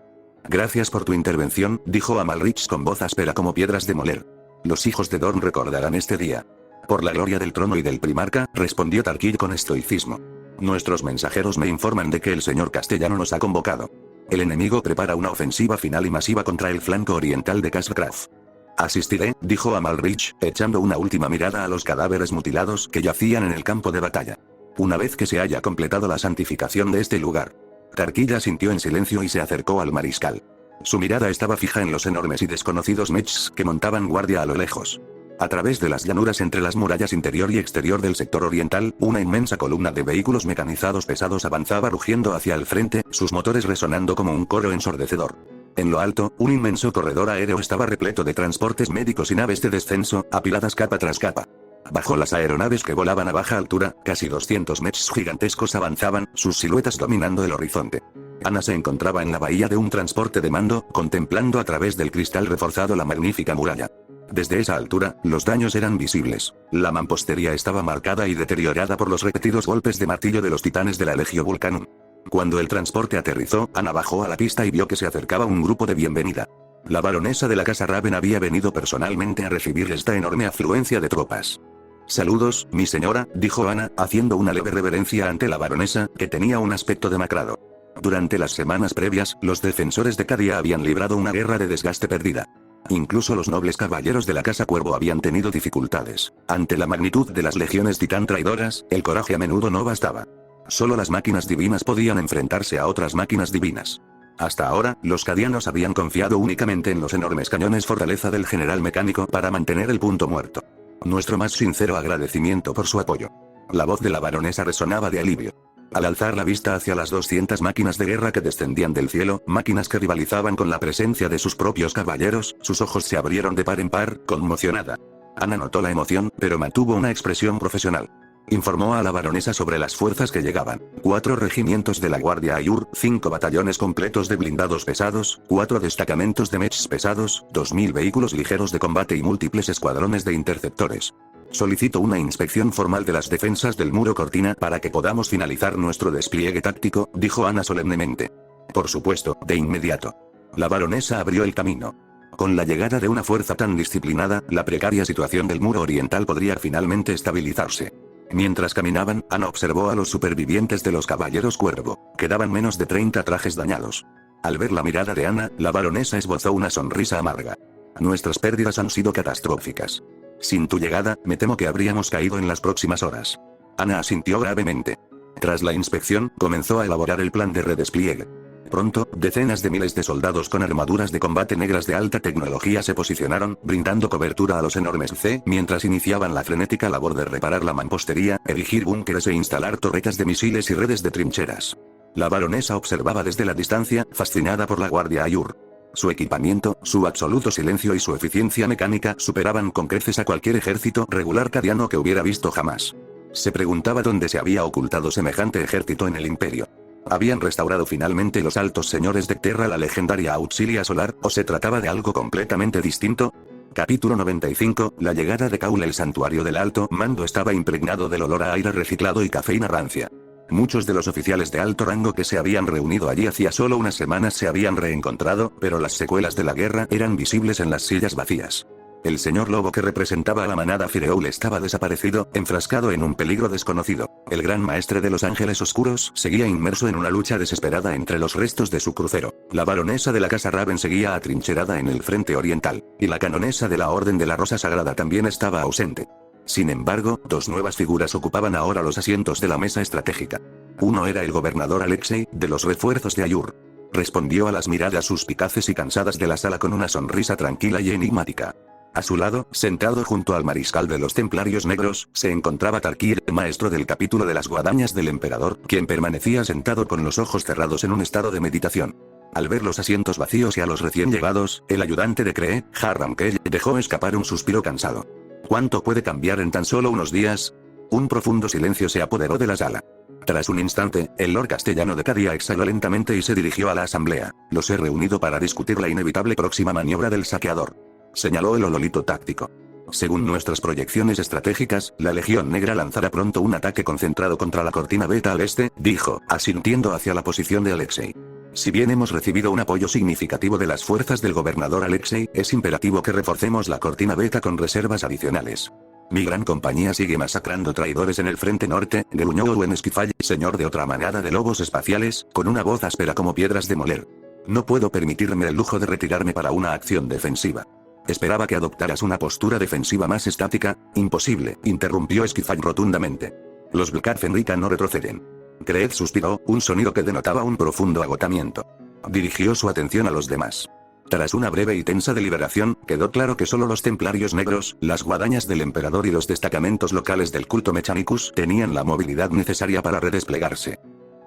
Gracias por tu intervención, dijo Amalric con voz áspera como piedras de moler. Los hijos de Dorn recordarán este día. Por la gloria del trono y del primarca, respondió Tarkir con estoicismo. Nuestros mensajeros me informan de que el señor castellano nos ha convocado. El enemigo prepara una ofensiva final y masiva contra el flanco oriental de Castlecraft. Asistiré, dijo Amalric, echando una última mirada a los cadáveres mutilados que yacían en el campo de batalla. Una vez que se haya completado la santificación de este lugar. Tarkir asintió en silencio y se acercó al mariscal. Su mirada estaba fija en los enormes y desconocidos mechs que montaban guardia a lo lejos. A través de las llanuras entre las murallas interior y exterior del sector oriental, una inmensa columna de vehículos mecanizados pesados avanzaba rugiendo hacia el frente, sus motores resonando como un coro ensordecedor. En lo alto, un inmenso corredor aéreo estaba repleto de transportes médicos y naves de descenso, apiladas capa tras capa. Bajo las aeronaves que volaban a baja altura, casi 200 mechs gigantescos avanzaban, sus siluetas dominando el horizonte. Ana se encontraba en la bahía de un transporte de mando, contemplando a través del cristal reforzado la magnífica muralla. Desde esa altura, los daños eran visibles. La mampostería estaba marcada y deteriorada por los repetidos golpes de martillo de los titanes de la Legio Vulcanum. Cuando el transporte aterrizó, Ana bajó a la pista y vio que se acercaba un grupo de bienvenida. La baronesa de la Casa Raven había venido personalmente a recibir esta enorme afluencia de tropas. Saludos, mi señora, dijo Ana, haciendo una leve reverencia ante la baronesa, que tenía un aspecto demacrado. Durante las semanas previas, los defensores de Cadia habían librado una guerra de desgaste perdida. Incluso los nobles caballeros de la Casa Cuervo habían tenido dificultades. Ante la magnitud de las legiones titán traidoras, el coraje a menudo no bastaba. Solo las máquinas divinas podían enfrentarse a otras máquinas divinas. Hasta ahora, los cadianos habían confiado únicamente en los enormes cañones fortaleza del general mecánico para mantener el punto muerto. Nuestro más sincero agradecimiento por su apoyo. La voz de la baronesa resonaba de alivio. Al alzar la vista hacia las 200 máquinas de guerra que descendían del cielo, máquinas que rivalizaban con la presencia de sus propios caballeros, sus ojos se abrieron de par en par, conmocionada. Ana notó la emoción, pero mantuvo una expresión profesional. Informó a la baronesa sobre las fuerzas que llegaban: 4 regimientos de la Guardia Ayur, 5 batallones completos de blindados pesados, 4 destacamentos de mechs pesados, 2000 vehículos ligeros de combate y múltiples escuadrones de interceptores. Solicito una inspección formal de las defensas del muro cortina para que podamos finalizar nuestro despliegue táctico, dijo Ana solemnemente. Por supuesto, de inmediato. La baronesa abrió el camino. Con la llegada de una fuerza tan disciplinada, la precaria situación del muro oriental podría finalmente estabilizarse. Mientras caminaban, Ana observó a los supervivientes de los caballeros cuervo. Quedaban menos de 30 trajes dañados. Al ver la mirada de Ana, la baronesa esbozó una sonrisa amarga. Nuestras pérdidas han sido catastróficas. Sin tu llegada, me temo que habríamos caído en las próximas horas. Ana asintió gravemente. Tras la inspección, comenzó a elaborar el plan de redespliegue. Pronto, decenas de miles de soldados con armaduras de combate negras de alta tecnología se posicionaron, brindando cobertura a los enormes C, mientras iniciaban la frenética labor de reparar la mampostería, erigir búnkeres e instalar torretas de misiles y redes de trincheras. La baronesa observaba desde la distancia, fascinada por la Guardia Ayur. Su equipamiento, su absoluto silencio y su eficiencia mecánica superaban con creces a cualquier ejército regular cadiano que hubiera visto jamás. Se preguntaba dónde se había ocultado semejante ejército en el imperio. ¿Habían restaurado finalmente los altos señores de Terra la legendaria Auxilia Solar, o se trataba de algo completamente distinto? Capítulo 95, la llegada de Kaul. El santuario del alto mando estaba impregnado del olor a aire reciclado y cafeína rancia. Muchos de los oficiales de alto rango que se habían reunido allí hacía solo unas semanas se habían reencontrado, pero las secuelas de la guerra eran visibles en las sillas vacías. El señor lobo que representaba a la manada Fireoul estaba desaparecido, enfrascado en un peligro desconocido. El gran maestre de los ángeles oscuros seguía inmerso en una lucha desesperada entre los restos de su crucero. La baronesa de la Casa Raven seguía atrincherada en el frente oriental, y la canonesa de la Orden de la Rosa Sagrada también estaba ausente. Sin embargo, 2 nuevas figuras ocupaban ahora los asientos de la mesa estratégica. Uno era el gobernador Alexei, de los refuerzos de Ayur. Respondió a las miradas suspicaces y cansadas de la sala con una sonrisa tranquila y enigmática. A su lado, sentado junto al mariscal de los Templarios Negros, se encontraba Tarkir, maestro del capítulo de las guadañas del emperador, quien permanecía sentado con los ojos cerrados en un estado de meditación. Al ver los asientos vacíos y a los recién llegados, el ayudante de Cree, Harram Kell, dejó escapar un suspiro cansado. ¿Cuánto puede cambiar en tan solo unos días? Un profundo silencio se apoderó de la sala. Tras un instante, el Lord Castellano de Cadia exhaló lentamente y se dirigió a la asamblea. Los he reunido para discutir la inevitable próxima maniobra del saqueador. Señaló el ololito táctico. Según nuestras proyecciones estratégicas, la Legión Negra lanzará pronto un ataque concentrado contra la cortina beta al este, dijo, asintiendo hacia la posición de Alexei. Si bien hemos recibido un apoyo significativo de las fuerzas del gobernador Alexei, es imperativo que reforcemos la cortina beta con reservas adicionales. Mi gran compañía sigue masacrando traidores en el frente norte, gruñó Owen Esquifall, señor de otra manada de lobos espaciales, con una voz áspera como piedras de moler. No puedo permitirme el lujo de retirarme para una acción defensiva. Esperaba que adoptaras una postura defensiva más estática. Imposible, interrumpió Esquifall rotundamente. Los Black Fenrica no retroceden. Creed suspiró, un sonido que denotaba un profundo agotamiento. Dirigió su atención a los demás. Tras una breve y tensa deliberación, quedó claro que solo los templarios negros, las guadañas del emperador y los destacamentos locales del culto Mechanicus tenían la movilidad necesaria para redesplegarse.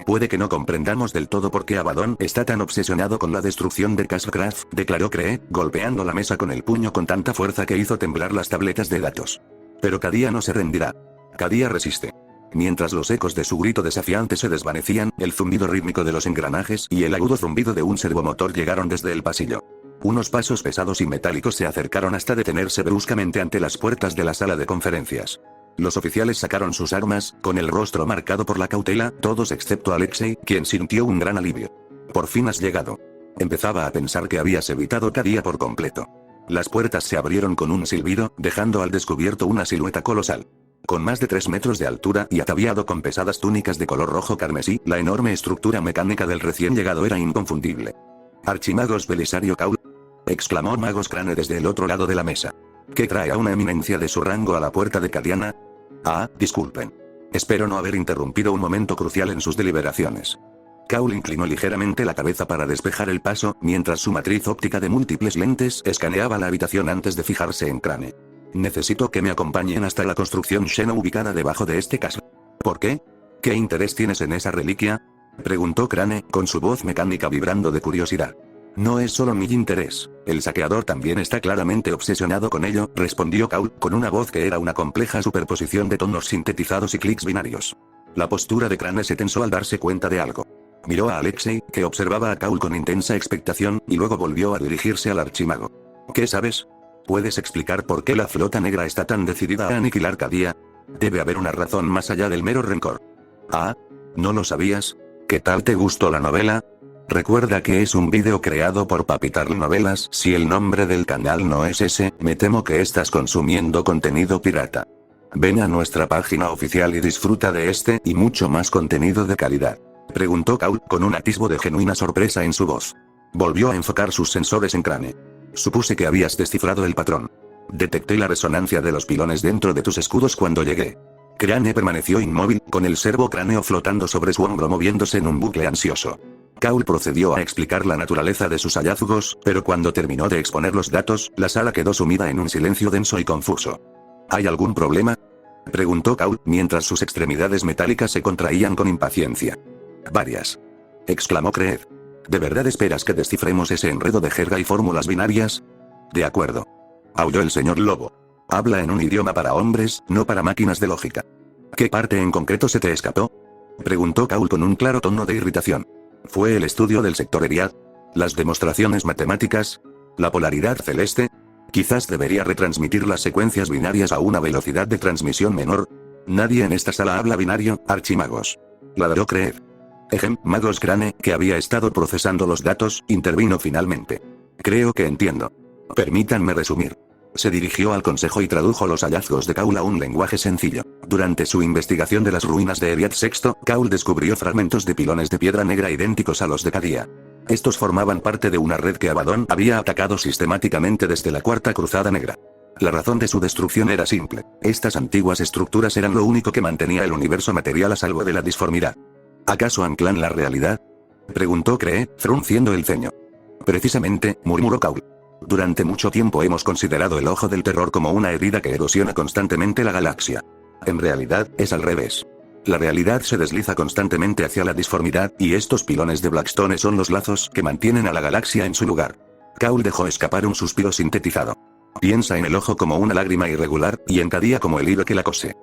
Puede que no comprendamos del todo por qué Abaddon está tan obsesionado con la destrucción de Castlecraft, declaró Cree, golpeando la mesa con el puño con tanta fuerza que hizo temblar las tabletas de datos. Pero Cadia no se rendirá. Cadia resiste. Mientras los ecos de su grito desafiante se desvanecían, el zumbido rítmico de los engranajes y el agudo zumbido de un servomotor llegaron desde el pasillo. Unos pasos pesados y metálicos se acercaron hasta detenerse bruscamente ante las puertas de la sala de conferencias. Los oficiales sacaron sus armas, con el rostro marcado por la cautela, todos excepto Alexei, quien sintió un gran alivio. Por fin has llegado. Empezaba a pensar que habías evitado Cadia por completo. Las puertas se abrieron con un silbido, dejando al descubierto una silueta colosal. Con más de 3 metros de altura y ataviado con pesadas túnicas de color rojo carmesí, la enorme estructura mecánica del recién llegado era inconfundible. «Archimagos Belisario Caul», exclamó Magos Crane desde el otro lado de la mesa. ¿Qué trae a una eminencia de su rango a la puerta de Cadiana? Ah, disculpen. Espero no haber interrumpido un momento crucial en sus deliberaciones. Caul inclinó ligeramente la cabeza para despejar el paso, mientras su matriz óptica de múltiples lentes escaneaba la habitación antes de fijarse en Crane. Necesito que me acompañen hasta la construcción Xeno ubicada debajo de este casco. ¿Por qué? ¿Qué interés tienes en esa reliquia?, preguntó Crane, con su voz mecánica vibrando de curiosidad. No es solo mi interés, el saqueador también está claramente obsesionado con ello, respondió Caul, con una voz que era una compleja superposición de tonos sintetizados y clics binarios. La postura de Crane se tensó al darse cuenta de algo. Miró a Alexei, que observaba a Caul con intensa expectación, y luego volvió a dirigirse al archimago. ¿Qué sabes? ¿Puedes explicar por qué la flota negra está tan decidida a aniquilar Cadia? Debe haber una razón más allá del mero rencor. Ah, ¿no lo sabías? ¿Qué tal te gustó la novela? Recuerda que es un vídeo creado por Papitarl Novelas. Si el nombre del canal no es ese, me temo que estás consumiendo contenido pirata. Ven a nuestra página oficial y disfruta de este y mucho más contenido de calidad. Preguntó Caul, con un atisbo de genuina sorpresa en su voz. Volvió a enfocar sus sensores en Crane. Supuse que habías descifrado el patrón. Detecté la resonancia de los pilones dentro de tus escudos cuando llegué. Crane permaneció inmóvil, con el servo cráneo flotando sobre su hombro moviéndose en un bucle ansioso. Caul procedió a explicar la naturaleza de sus hallazgos, pero cuando terminó de exponer los datos, la sala quedó sumida en un silencio denso y confuso. ¿Hay algún problema?, preguntó Caul, mientras sus extremidades metálicas se contraían con impaciencia. Varias, exclamó Creed. ¿De verdad esperas que descifremos ese enredo de jerga y fórmulas binarias? De acuerdo, aulló el señor Lobo. Habla en un idioma para hombres, no para máquinas de lógica. ¿Qué parte en concreto se te escapó?, preguntó Caul con un claro tono de irritación. ¿Fue el estudio del sector Eriad? ¿Las demostraciones matemáticas? ¿La polaridad celeste? Quizás debería retransmitir las secuencias binarias a una velocidad de transmisión menor. Nadie en esta sala habla binario, archimagos. Ladró Creed. Magos Crane, que había estado procesando los datos, intervino finalmente. Creo que entiendo. Permítanme resumir. Se dirigió al consejo y tradujo los hallazgos de Caul a un lenguaje sencillo. Durante su investigación de las ruinas de Eriad VI, Caul descubrió fragmentos de pilones de piedra negra idénticos a los de Cadia. Estos formaban parte de una red que Abaddon había atacado sistemáticamente desde la Cuarta Cruzada Negra. La razón de su destrucción era simple. Estas antiguas estructuras eran lo único que mantenía el universo material a salvo de la disformidad. ¿Acaso anclan la realidad?, preguntó Cree, frunciendo el ceño. Precisamente, murmuró Caul. Durante mucho tiempo hemos considerado el ojo del terror como una herida que erosiona constantemente la galaxia. En realidad, es al revés. La realidad se desliza constantemente hacia la disformidad, y estos pilones de Blackstone son los lazos que mantienen a la galaxia en su lugar. Caul dejó escapar un suspiro sintetizado. Piensa en el ojo como una lágrima irregular, y en Cadia como el hilo que la cose.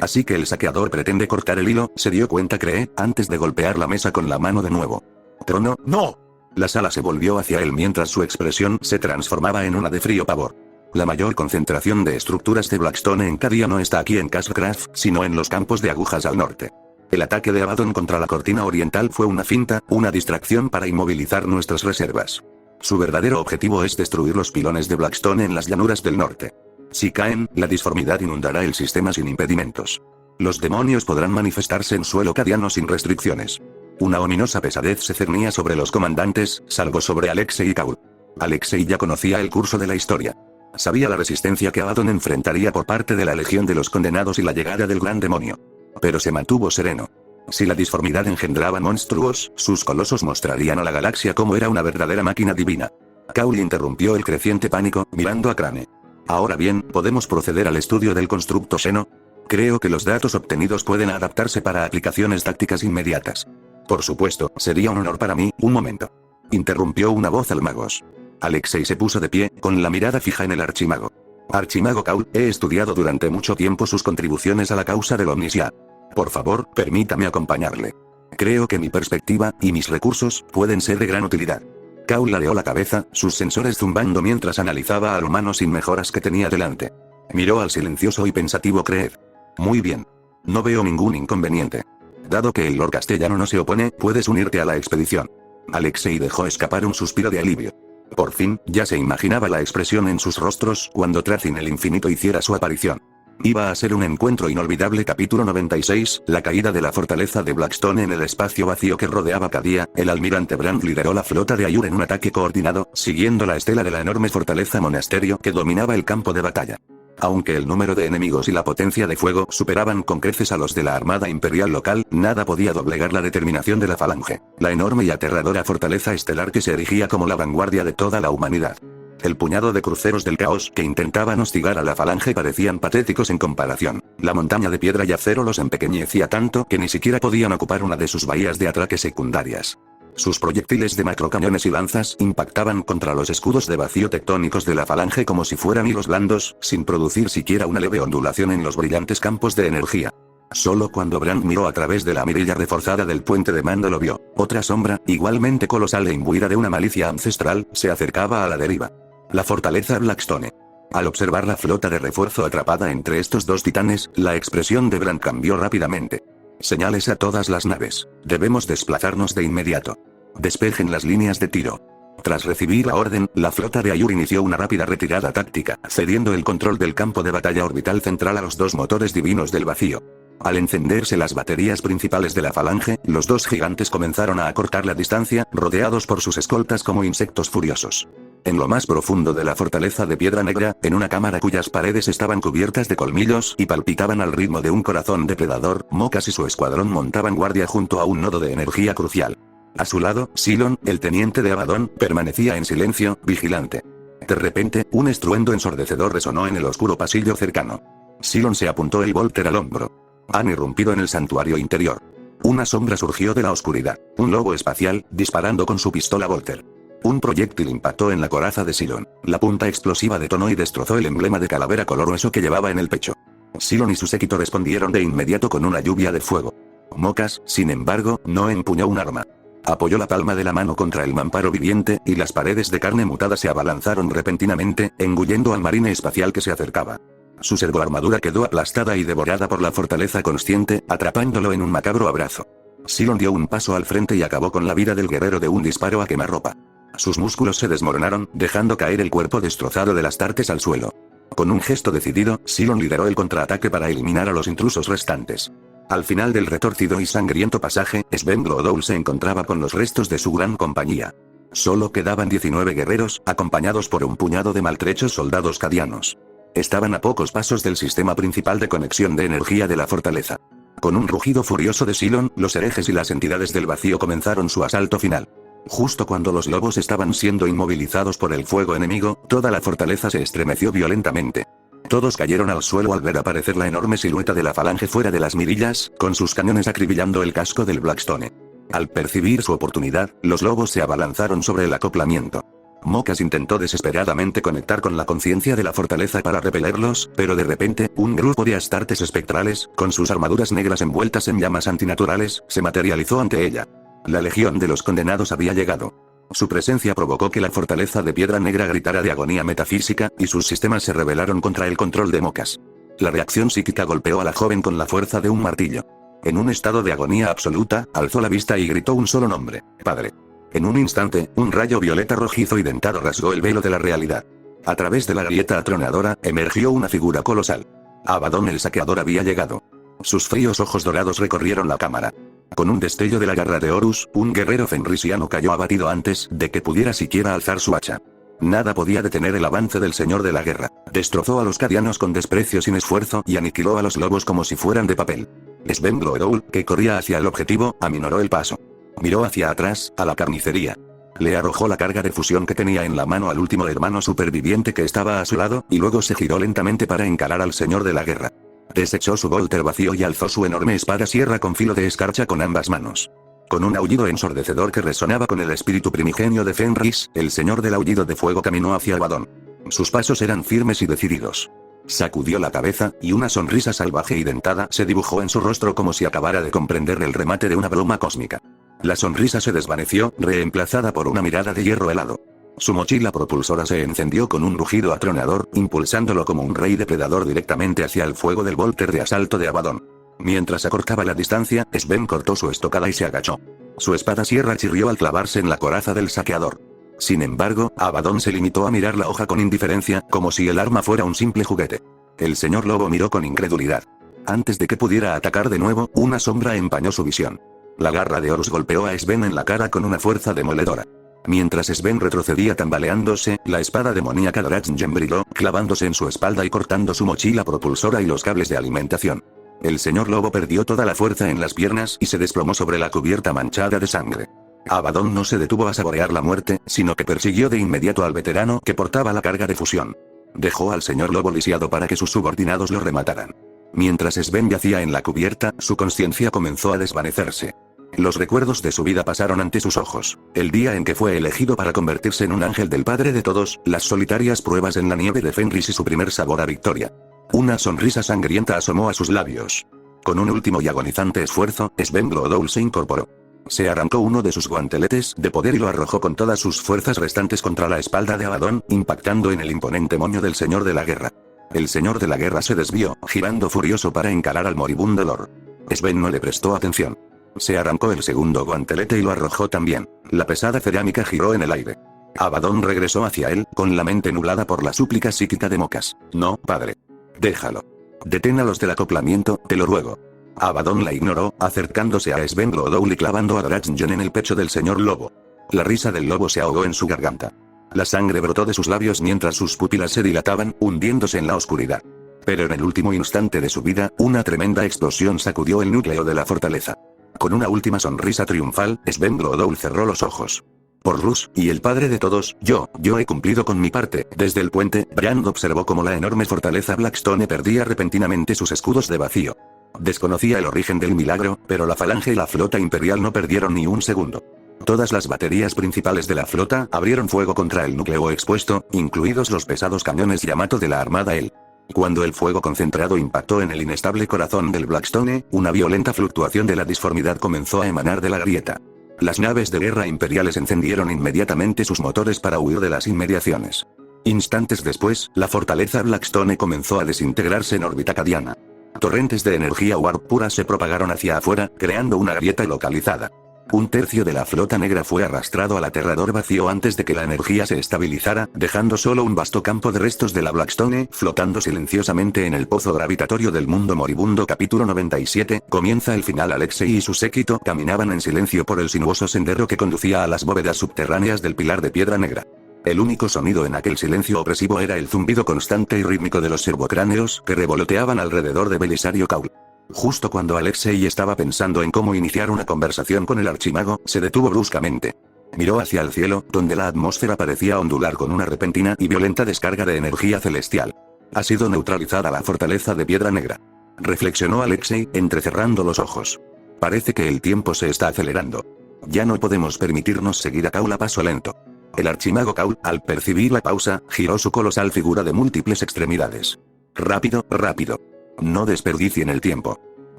Así que el saqueador pretende cortar el hilo, se dio cuenta Cree, antes de golpear la mesa con la mano de nuevo. Trono, ¡no! La sala se volvió hacia él mientras su expresión se transformaba en una de frío pavor. La mayor concentración de estructuras de Blackstone en Cadia no está aquí en Castlecraft, sino en los campos de agujas al norte. El ataque de Abaddon contra la cortina oriental fue una finta, una distracción para inmovilizar nuestras reservas. Su verdadero objetivo es destruir los pilones de Blackstone en las llanuras del norte. Si caen, la disformidad inundará el sistema sin impedimentos. Los demonios podrán manifestarse en suelo cadiano sin restricciones. Una ominosa pesadez se cernía sobre los comandantes, salvo sobre Alexei y Kaul. Alexei ya conocía el curso de la historia. Sabía la resistencia que Abaddon enfrentaría por parte de la Legión de los Condenados y la llegada del Gran Demonio. Pero se mantuvo sereno. Si la disformidad engendraba monstruos, sus colosos mostrarían a la galaxia cómo era una verdadera máquina divina. Kaul interrumpió el creciente pánico, mirando a Crane. Ahora bien, ¿podemos proceder al estudio del constructo Xeno? Creo que los datos obtenidos pueden adaptarse para aplicaciones tácticas inmediatas. Por supuesto, sería un honor para mí, un momento. Interrumpió una voz al magos. Alexei se puso de pie, con la mirada fija en el archimago. Archimago Kaul, he estudiado durante mucho tiempo sus contribuciones a la causa del Omnissiah. Por favor, permítame acompañarle. Creo que mi perspectiva, y mis recursos, pueden ser de gran utilidad. Kaul ladeó la cabeza, sus sensores zumbando mientras analizaba al humano sin mejoras que tenía delante. Miró al silencioso y pensativo Kreed. Muy bien. No veo ningún inconveniente. Dado que el Lord Castellano no se opone, puedes unirte a la expedición. Alexei dejó escapar un suspiro de alivio. Por fin, ya se imaginaba la expresión en sus rostros cuando Tracin el Infinito hiciera su aparición. Iba a ser un encuentro inolvidable. Capítulo 96, la caída de la fortaleza de Blackstone en el espacio vacío que rodeaba Cadia. El almirante Brand lideró la flota de Ayur en un ataque coordinado, siguiendo la estela de la enorme fortaleza monasterio que dominaba el campo de batalla. Aunque el número de enemigos y la potencia de fuego superaban con creces a los de la armada imperial local, nada podía doblegar la determinación de la falange, la enorme y aterradora fortaleza estelar que se erigía como la vanguardia de toda la humanidad. El puñado de cruceros del caos que intentaban hostigar a la falange parecían patéticos en comparación. La montaña de piedra y acero los empequeñecía tanto que ni siquiera podían ocupar una de sus bahías de atraque secundarias. Sus proyectiles de macrocañones y lanzas impactaban contra los escudos de vacío tectónicos de la falange como si fueran hilos blandos, sin producir siquiera una leve ondulación en los brillantes campos de energía. Solo cuando Brand miró a través de la mirilla reforzada del puente de mando lo vio. Otra sombra, igualmente colosal e imbuida de una malicia ancestral, se acercaba a la deriva. La fortaleza Blackstone. Al observar la flota de refuerzo atrapada entre estos dos titanes, la expresión de Brand cambió rápidamente. Señales a todas las naves. Debemos desplazarnos de inmediato. Despejen las líneas de tiro. Tras recibir la orden, la flota de Ayur inició una rápida retirada táctica, cediendo el control del campo de batalla orbital central a los dos motores divinos del vacío. Al encenderse las baterías principales de la falange, los dos gigantes comenzaron a acortar la distancia, rodeados por sus escoltas como insectos furiosos. En lo más profundo de la fortaleza de piedra negra, en una cámara cuyas paredes estaban cubiertas de colmillos y palpitaban al ritmo de un corazón depredador, Mocas y su escuadrón montaban guardia junto a un nodo de energía crucial. A su lado, Silon, el teniente de Abaddon, permanecía en silencio, vigilante. De repente, un estruendo ensordecedor resonó en el oscuro pasillo cercano. Silon se apuntó el Volter al hombro. Han irrumpido en el santuario interior. Una sombra surgió de la oscuridad, un lobo espacial, disparando con su pistola Volter. Un proyectil impactó en la coraza de Silon. La punta explosiva detonó y destrozó el emblema de calavera color hueso que llevaba en el pecho. Silon y su séquito respondieron de inmediato con una lluvia de fuego. Mocas, sin embargo, no empuñó un arma. Apoyó la palma de la mano contra el mamparo viviente, y las paredes de carne mutada se abalanzaron repentinamente, engullendo al marine espacial que se acercaba. Su servoarmadura quedó aplastada y devorada por la fortaleza consciente, atrapándolo en un macabro abrazo. Silon dio un paso al frente y acabó con la vida del guerrero de un disparo a quemarropa. Sus músculos se desmoronaron, dejando caer el cuerpo destrozado del Astartes al suelo. Con un gesto decidido, Silon lideró el contraataque para eliminar a los intrusos restantes. Al final del retorcido y sangriento pasaje, Sven Glodoul se encontraba con los restos de su gran compañía. Solo quedaban 19 guerreros, acompañados por un puñado de maltrechos soldados cadianos. Estaban a pocos pasos del sistema principal de conexión de energía de la fortaleza. Con un rugido furioso de Silon, los herejes y las entidades del vacío comenzaron su asalto final. Justo cuando los lobos estaban siendo inmovilizados por el fuego enemigo, toda la fortaleza se estremeció violentamente. Todos cayeron al suelo al ver aparecer la enorme silueta de la falange fuera de las mirillas, con sus cañones acribillando el casco del Blackstone. Al percibir su oportunidad, los lobos se abalanzaron sobre el acoplamiento. Mocas intentó desesperadamente conectar con la conciencia de la fortaleza para repelerlos, pero de repente, un grupo de astartes espectrales, con sus armaduras negras envueltas en llamas antinaturales, se materializó ante ella. La legión de los condenados había llegado. Su presencia provocó que la fortaleza de piedra negra gritara de agonía metafísica, y sus sistemas se rebelaron contra el control de Mocas. La reacción psíquica golpeó a la joven con la fuerza de un martillo. En un estado de agonía absoluta, alzó la vista y gritó un solo nombre: Padre. En un instante, un rayo violeta rojizo y dentado rasgó el velo de la realidad. A través de la grieta atronadora, emergió una figura colosal. Abaddon el saqueador había llegado. Sus fríos ojos dorados recorrieron la cámara. Con un destello de la garra de Horus, un guerrero fenrisiano cayó abatido antes de que pudiera siquiera alzar su hacha. Nada podía detener el avance del señor de la guerra. Destrozó a los cadianos con desprecio sin esfuerzo y aniquiló a los lobos como si fueran de papel. Sven Gloedoul, que corría hacia el objetivo, aminoró el paso. Miró hacia atrás, a la carnicería. Le arrojó la carga de fusión que tenía en la mano al último hermano superviviente que estaba a su lado, y luego se giró lentamente para encarar al señor de la guerra. Desechó su bolter vacío y alzó su enorme espada sierra con filo de escarcha con ambas manos. Con un aullido ensordecedor que resonaba con el espíritu primigenio de Fenris, el señor del aullido de fuego caminó hacia Abaddon. Sus pasos eran firmes y decididos. Sacudió la cabeza, y una sonrisa salvaje y dentada se dibujó en su rostro como si acabara de comprender el remate de una broma cósmica. La sonrisa se desvaneció, reemplazada por una mirada de hierro helado. Su mochila propulsora se encendió con un rugido atronador, impulsándolo como un rey depredador directamente hacia el fuego del volter de asalto de Abaddon. Mientras acortaba la distancia, Sven cortó su estocada y se agachó. Su espada sierra chirrió al clavarse en la coraza del saqueador. Sin embargo, Abaddon se limitó a mirar la hoja con indiferencia, como si el arma fuera un simple juguete. El señor lobo miró con incredulidad. Antes de que pudiera atacar de nuevo, una sombra empañó su visión. La garra de Horus golpeó a Sven en la cara con una fuerza demoledora. Mientras Sven retrocedía tambaleándose, la espada demoníaca de Ratnjem brilló, clavándose en su espalda y cortando su mochila propulsora y los cables de alimentación. El señor lobo perdió toda la fuerza en las piernas y se desplomó sobre la cubierta manchada de sangre. Abaddon no se detuvo a saborear la muerte, sino que persiguió de inmediato al veterano que portaba la carga de fusión. Dejó al señor lobo lisiado para que sus subordinados lo remataran. Mientras Sven yacía en la cubierta, su conciencia comenzó a desvanecerse. Los recuerdos de su vida pasaron ante sus ojos. El día en que fue elegido para convertirse en un ángel del padre de todos, las solitarias pruebas en la nieve de Fenris y su primer sabor a victoria. Una sonrisa sangrienta asomó a sus labios. Con un último y agonizante esfuerzo, Sven Gloedoul se incorporó. Se arrancó uno de sus guanteletes de poder y lo arrojó con todas sus fuerzas restantes contra la espalda de Abaddon, impactando en el imponente moño del señor de la guerra. El señor de la guerra se desvió, girando furioso para encarar al moribundo Lord. Sven no le prestó atención. Se arrancó el segundo guantelete y lo arrojó también. La pesada cerámica giró en el aire. Abaddon regresó hacia él, con la mente nublada por la súplica psíquica de Mocas. No, padre. Déjalo. Detén a los del acoplamiento, te lo ruego. Abaddon la ignoró, acercándose a Sven Gloedoul y clavando a Ratnjem en el pecho del señor lobo. La risa del lobo se ahogó en su garganta. La sangre brotó de sus labios mientras sus pupilas se dilataban, hundiéndose en la oscuridad. Pero en el último instante de su vida, una tremenda explosión sacudió el núcleo de la fortaleza. Con una última sonrisa triunfal, Sven Gloedoul cerró los ojos. Por Rus, y el padre de todos, yo he cumplido con mi parte. Desde el puente, Brand observó cómo la enorme fortaleza Blackstone perdía repentinamente sus escudos de vacío. Desconocía el origen del milagro, pero la falange y la flota imperial no perdieron ni un segundo. Todas las baterías principales de la flota abrieron fuego contra el núcleo expuesto, incluidos los pesados cañones Yamato de la armada El. Cuando el fuego concentrado impactó en el inestable corazón del Blackstone, una violenta fluctuación de la disformidad comenzó a emanar de la grieta. Las naves de guerra imperiales encendieron inmediatamente sus motores para huir de las inmediaciones. Instantes después, la fortaleza Blackstone comenzó a desintegrarse en órbita cadiana. Torrentes de energía warp pura se propagaron hacia afuera, creando una grieta localizada. Un tercio de la flota negra fue arrastrado al aterrador vacío antes de que la energía se estabilizara, dejando solo un vasto campo de restos de la Blackstone, flotando silenciosamente en el pozo gravitatorio del mundo moribundo. Capítulo 97, comienza el final. Alexei y su séquito caminaban en silencio por el sinuoso sendero que conducía a las bóvedas subterráneas del pilar de piedra negra. El único sonido en aquel silencio opresivo era el zumbido constante y rítmico de los servocráneos que revoloteaban alrededor de Belisario Caul. Justo cuando Alexei estaba pensando en cómo iniciar una conversación con el archimago, se detuvo bruscamente. Miró hacia el cielo, donde la atmósfera parecía ondular con una repentina y violenta descarga de energía celestial. Ha sido neutralizada la fortaleza de piedra negra. Reflexionó Alexei, entrecerrando los ojos. Parece que el tiempo se está acelerando. Ya no podemos permitirnos seguir a Caul a paso lento. El archimago Kaul, al percibir la pausa, giró su colosal figura de múltiples extremidades. Rápido, rápido. No desperdicien el tiempo.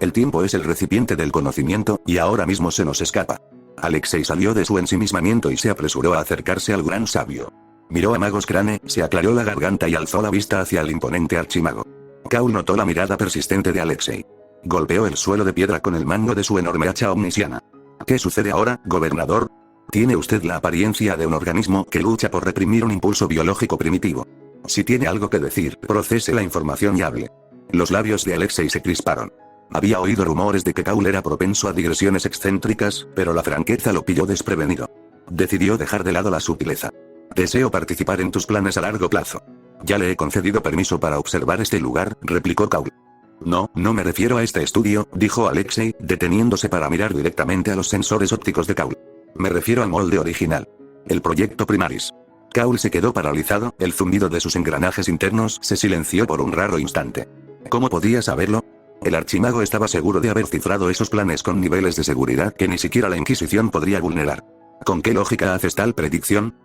El tiempo es el recipiente del conocimiento, y ahora mismo se nos escapa. Alexei salió de su ensimismamiento y se apresuró a acercarse al gran sabio. Miró a Magos Crane, se aclaró la garganta y alzó la vista hacia el imponente archimago. Kaul notó la mirada persistente de Alexei. Golpeó el suelo de piedra con el mango de su enorme hacha omnisiana. ¿Qué sucede ahora, gobernador? Tiene usted la apariencia de un organismo que lucha por reprimir un impulso biológico primitivo. Si tiene algo que decir, procese la información y hable. Los labios de Alexei se crisparon. Había oído rumores de que Kaul era propenso a digresiones excéntricas, pero la franqueza lo pilló desprevenido. Decidió dejar de lado la sutileza. Deseo participar en tus planes a largo plazo. Ya le he concedido permiso para observar este lugar, replicó Kaul. No, no me refiero a este estudio, dijo Alexei, deteniéndose para mirar directamente a los sensores ópticos de Kaul. Me refiero al molde original. El proyecto Primaris. Kaul se quedó paralizado, el zumbido de sus engranajes internos se silenció por un raro instante. ¿Cómo podía saberlo? El archimago estaba seguro de haber cifrado esos planes con niveles de seguridad que ni siquiera la Inquisición podría vulnerar. ¿Con qué lógica haces tal predicción?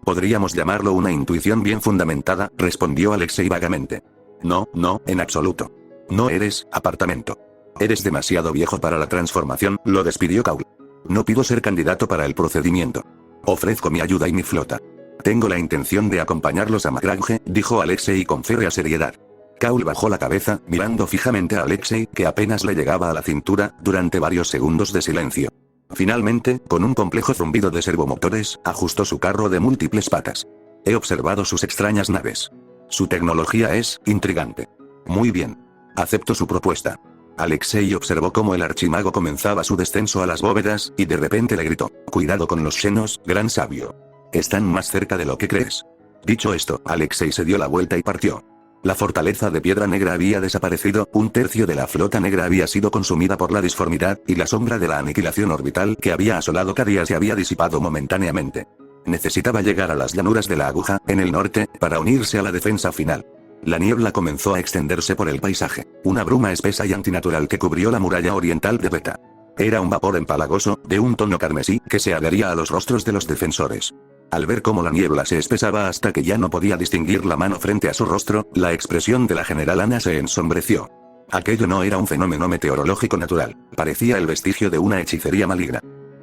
Podríamos llamarlo una intuición bien fundamentada, respondió Alexei vagamente. No, no, en absoluto. No eres, apartamento. Eres demasiado viejo para la transformación, lo despidió Kaul. No pido ser candidato para el procedimiento. Ofrezco mi ayuda y mi flota. Tengo la intención de acompañarlos a Magrange, dijo Alexei con férrea seriedad. Kaul bajó la cabeza, mirando fijamente a Alexei, que apenas le llegaba a la cintura, durante varios segundos de silencio. Finalmente, con un complejo zumbido de servomotores, ajustó su carro de múltiples patas. He observado sus extrañas naves. Su tecnología es intrigante. Muy bien. Acepto su propuesta. Alexei observó cómo el archimago comenzaba su descenso a las bóvedas, y de repente le gritó: cuidado con los senos, gran sabio. Están más cerca de lo que crees. Dicho esto, Alexei se dio la vuelta y partió. La fortaleza de Piedra Negra había desaparecido, un tercio de la flota negra había sido consumida por la disformidad, y la sombra de la aniquilación orbital que había asolado Cadia se había disipado momentáneamente. Necesitaba llegar a las llanuras de la Aguja, en el norte, para unirse a la defensa final. La niebla comenzó a extenderse por el paisaje, una bruma espesa y antinatural que cubrió la muralla oriental de Beta. Era un vapor empalagoso, de un tono carmesí, que se adhería a los rostros de los defensores. Al ver cómo la niebla se espesaba hasta que ya no podía distinguir la mano frente a su rostro, la expresión de la general Ana se ensombreció. Aquello no era un fenómeno meteorológico natural, parecía el vestigio de una hechicería maligna.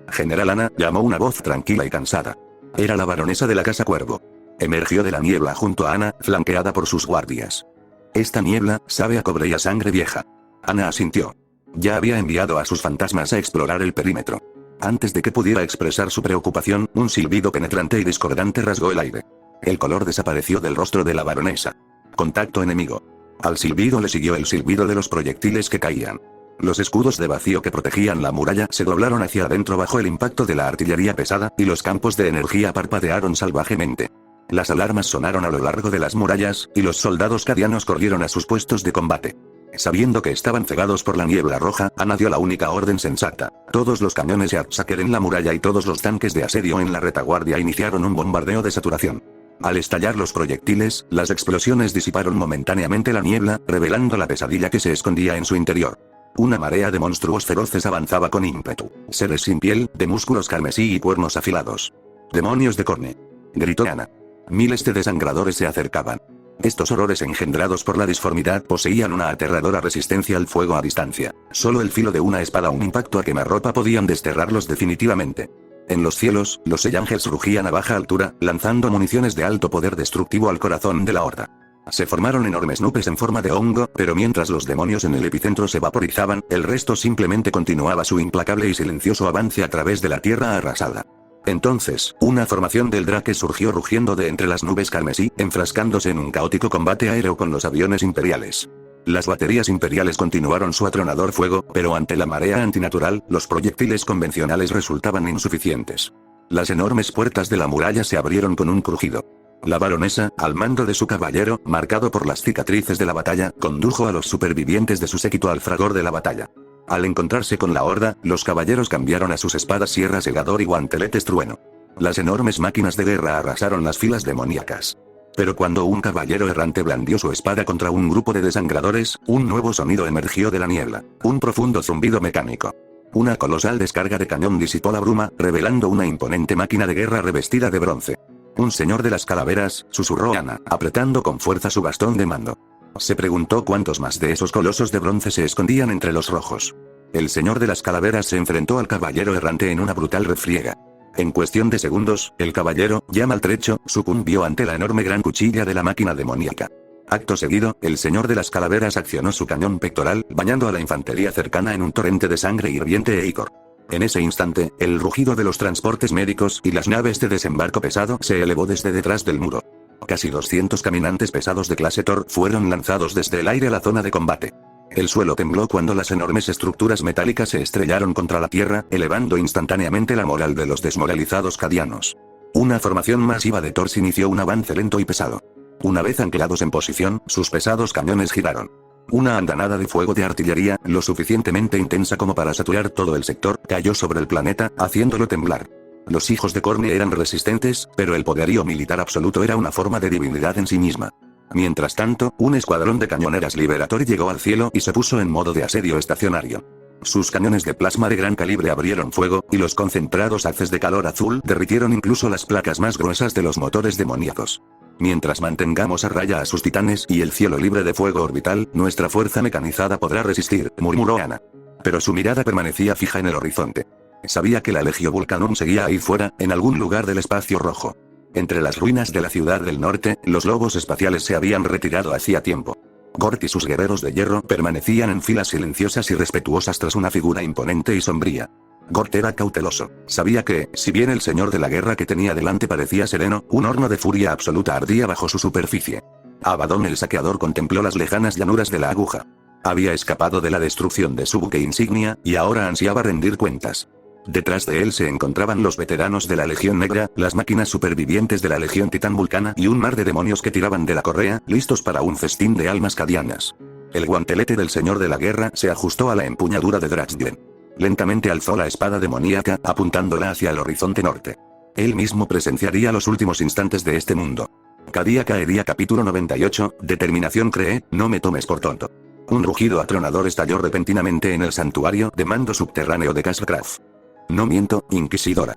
General Ana, llamó una voz tranquila y cansada. Era la baronesa de la Casa Cuervo. Emergió de la niebla junto a Ana, flanqueada por sus guardias. Esta niebla sabe a cobre y a sangre vieja. Ana asintió. Ya había enviado a sus fantasmas a explorar el perímetro. Antes de que pudiera expresar su preocupación, un silbido penetrante y discordante rasgó el aire. El color desapareció del rostro de la baronesa. Contacto enemigo. Al silbido le siguió el silbido de los proyectiles que caían. Los escudos de vacío que protegían la muralla se doblaron hacia adentro bajo el impacto de la artillería pesada, y los campos de energía parpadearon salvajemente. Las alarmas sonaron a lo largo de las murallas, y los soldados cadianos corrieron a sus puestos de combate. Sabiendo que estaban cegados por la niebla roja, Ana dio la única orden sensata. Todos los cañones de Artsaker en la muralla y todos los tanques de asedio en la retaguardia iniciaron un bombardeo de saturación. Al estallar los proyectiles, las explosiones disiparon momentáneamente la niebla, revelando la pesadilla que se escondía en su interior. Una marea de monstruos feroces avanzaba con ímpetu. Seres sin piel, de músculos carmesí y cuernos afilados. ¡Demonios de Corne!, gritó Ana. Miles de desangradores se acercaban. Estos horrores engendrados por la disformidad poseían una aterradora resistencia al fuego a distancia. Solo el filo de una espada o un impacto a quemarropa podían desterrarlos definitivamente. En los cielos, los Seyangels rugían a baja altura, lanzando municiones de alto poder destructivo al corazón de la horda. Se formaron enormes nubes en forma de hongo, pero mientras los demonios en el epicentro se vaporizaban, el resto simplemente continuaba su implacable y silencioso avance a través de la tierra arrasada. Entonces, una formación del Drake surgió rugiendo de entre las nubes carmesí, enfrascándose en un caótico combate aéreo con los aviones imperiales. Las baterías imperiales continuaron su atronador fuego, pero ante la marea antinatural, los proyectiles convencionales resultaban insuficientes. Las enormes puertas de la muralla se abrieron con un crujido. La baronesa, al mando de su caballero, marcado por las cicatrices de la batalla, condujo a los supervivientes de su séquito al fragor de la batalla. Al encontrarse con la horda, los caballeros cambiaron a sus espadas sierra segador y guanteletes trueno. Las enormes máquinas de guerra arrasaron las filas demoníacas. Pero cuando un caballero errante blandió su espada contra un grupo de desangradores, un nuevo sonido emergió de la niebla, un profundo zumbido mecánico. Una colosal descarga de cañón disipó la bruma, revelando una imponente máquina de guerra revestida de bronce. Un señor de las calaveras, susurró Ana, apretando con fuerza su bastón de mando. Se preguntó cuántos más de esos colosos de bronce se escondían entre los rojos. El señor de las calaveras se enfrentó al caballero errante en una brutal refriega. En cuestión de segundos, el caballero, ya maltrecho, sucumbió ante la enorme gran cuchilla de la máquina demoníaca. Acto seguido, el señor de las calaveras accionó su cañón pectoral, bañando a la infantería cercana en un torrente de sangre hirviente e icor. En ese instante, el rugido de los transportes médicos y las naves de desembarco pesado se elevó desde detrás del muro. Casi 200 caminantes pesados de clase Thor fueron lanzados desde el aire a la zona de combate. El suelo tembló cuando las enormes estructuras metálicas se estrellaron contra la tierra, elevando instantáneamente la moral de los desmoralizados cadianos. Una formación masiva de Thors inició un avance lento y pesado. Una vez anclados en posición, sus pesados cañones giraron. Una andanada de fuego de artillería, lo suficientemente intensa como para saturar todo el sector, cayó sobre el planeta, haciéndolo temblar. Los hijos de Corne eran resistentes, pero el poderío militar absoluto era una forma de divinidad en sí misma. Mientras tanto, un escuadrón de cañoneras Liberator llegó al cielo y se puso en modo de asedio estacionario. Sus cañones de plasma de gran calibre abrieron fuego, y los concentrados haces de calor azul derritieron incluso las placas más gruesas de los motores demoníacos. Mientras mantengamos a raya a sus titanes y el cielo libre de fuego orbital, nuestra fuerza mecanizada podrá resistir, murmuró Ana. Pero su mirada permanecía fija en el horizonte. Sabía que la Legio Vulcanum seguía ahí fuera, en algún lugar del espacio rojo. Entre las ruinas de la ciudad del norte, los lobos espaciales se habían retirado hacía tiempo. Gort y sus guerreros de hierro permanecían en filas silenciosas y respetuosas tras una figura imponente y sombría. Gort era cauteloso. Sabía que, si bien el señor de la guerra que tenía delante parecía sereno, un horno de furia absoluta ardía bajo su superficie. Abaddon el saqueador contempló las lejanas llanuras de la aguja. Había escapado de la destrucción de su buque insignia, y ahora ansiaba rendir cuentas. Detrás de él se encontraban los veteranos de la Legión Negra, las máquinas supervivientes de la Legión Titán Vulcana y un mar de demonios que tiraban de la correa, listos para un festín de almas cadianas. El guantelete del señor de la guerra se ajustó a la empuñadura de Draxglen. Lentamente alzó la espada demoníaca, apuntándola hacia el horizonte norte. Él mismo presenciaría los últimos instantes de este mundo. Cadia caería. Capítulo 98, Determinación. Cree, no me tomes por tonto. Un rugido atronador estalló repentinamente en el santuario de mando subterráneo de Castlecraft. No miento, Inquisidora.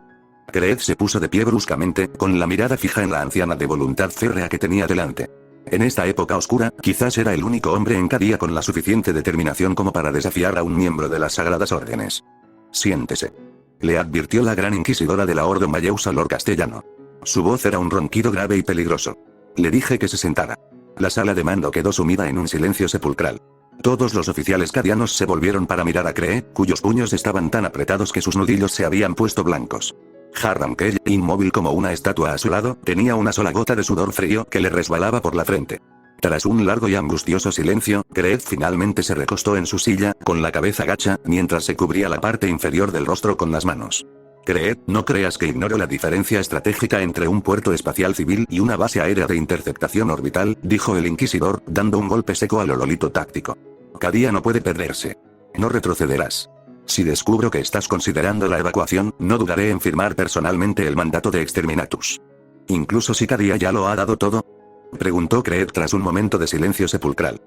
Creed se puso de pie bruscamente, con la mirada fija en la anciana de voluntad férrea que tenía delante. En esta época oscura, quizás era el único hombre en Cadia con la suficiente determinación como para desafiar a un miembro de las sagradas órdenes. Siéntese. Le advirtió la gran inquisidora de la Orden Mayeusa Lord Castellano. Su voz era un ronquido grave y peligroso. Le dije que se sentara. La sala de mando quedó sumida en un silencio sepulcral. Todos los oficiales cadianos se volvieron para mirar a Cree, cuyos puños estaban tan apretados que sus nudillos se habían puesto blancos. Harram Kell, inmóvil como una estatua a su lado, tenía una sola gota de sudor frío que le resbalaba por la frente. Tras un largo y angustioso silencio, Creed finalmente se recostó en su silla, con la cabeza gacha, mientras se cubría la parte inferior del rostro con las manos. Creed, no creas que ignoro la diferencia estratégica entre un puerto espacial civil y una base aérea de interceptación orbital, dijo el inquisidor, dando un golpe seco al hololito táctico. Cadia no puede perderse. No retrocederás. Si descubro que estás considerando la evacuación, no dudaré en firmar personalmente el mandato de Exterminatus. ¿Incluso si Cadia ya lo ha dado todo?, preguntó Creed tras un momento de silencio sepulcral.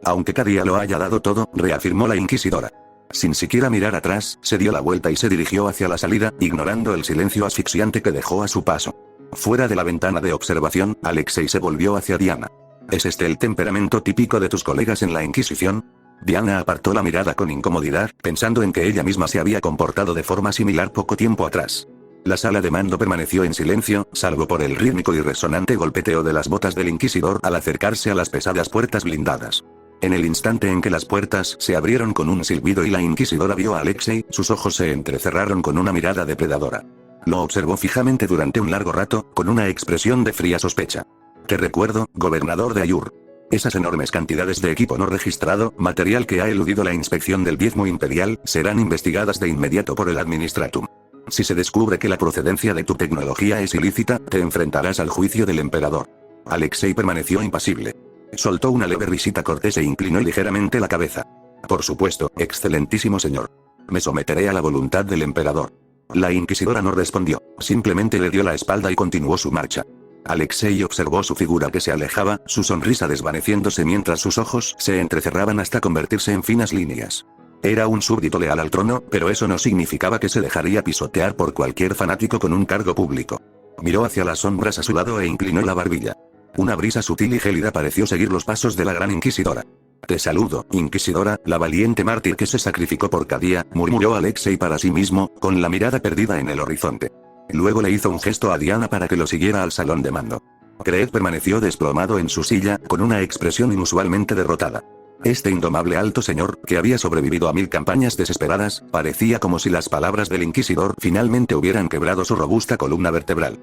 Aunque Cadia lo haya dado todo, reafirmó la inquisidora. Sin siquiera mirar atrás, se dio la vuelta y se dirigió hacia la salida, ignorando el silencio asfixiante que dejó a su paso. Fuera de la ventana de observación, Alexei se volvió hacia Diana. ¿Es este el temperamento típico de tus colegas en la Inquisición? Diana apartó la mirada con incomodidad, pensando en que ella misma se había comportado de forma similar poco tiempo atrás. La sala de mando permaneció en silencio, salvo por el rítmico y resonante golpeteo de las botas del inquisidor al acercarse a las pesadas puertas blindadas. En el instante en que las puertas se abrieron con un silbido y la inquisidora vio a Alexei, sus ojos se entrecerraron con una mirada depredadora. Lo observó fijamente durante un largo rato, con una expresión de fría sospecha. Te recuerdo, gobernador de Ayur. Esas enormes cantidades de equipo no registrado, material que ha eludido la inspección del diezmo imperial, serán investigadas de inmediato por el Administratum. Si se descubre que la procedencia de tu tecnología es ilícita, te enfrentarás al juicio del emperador. Alexei permaneció impasible. Soltó una leve risita cortés e inclinó ligeramente la cabeza. Por supuesto, excelentísimo señor. Me someteré a la voluntad del emperador. La inquisidora no respondió, simplemente le dio la espalda y continuó su marcha. Alexei observó su figura que se alejaba, su sonrisa desvaneciéndose mientras sus ojos se entrecerraban hasta convertirse en finas líneas. Era un súbdito leal al trono, pero eso no significaba que se dejaría pisotear por cualquier fanático con un cargo público. Miró hacia las sombras a su lado e inclinó la barbilla. Una brisa sutil y gélida pareció seguir los pasos de la gran inquisidora. Te saludo, inquisidora, la valiente mártir que se sacrificó por Kadia, murmuró Alexei para sí mismo, con la mirada perdida en el horizonte. Luego le hizo un gesto a Diana para que lo siguiera al salón de mando. Kreed permaneció desplomado en su silla, con una expresión inusualmente derrotada. Este indomable alto señor, que había sobrevivido a 1000 campañas desesperadas, parecía como si las palabras del inquisidor finalmente hubieran quebrado su robusta columna vertebral.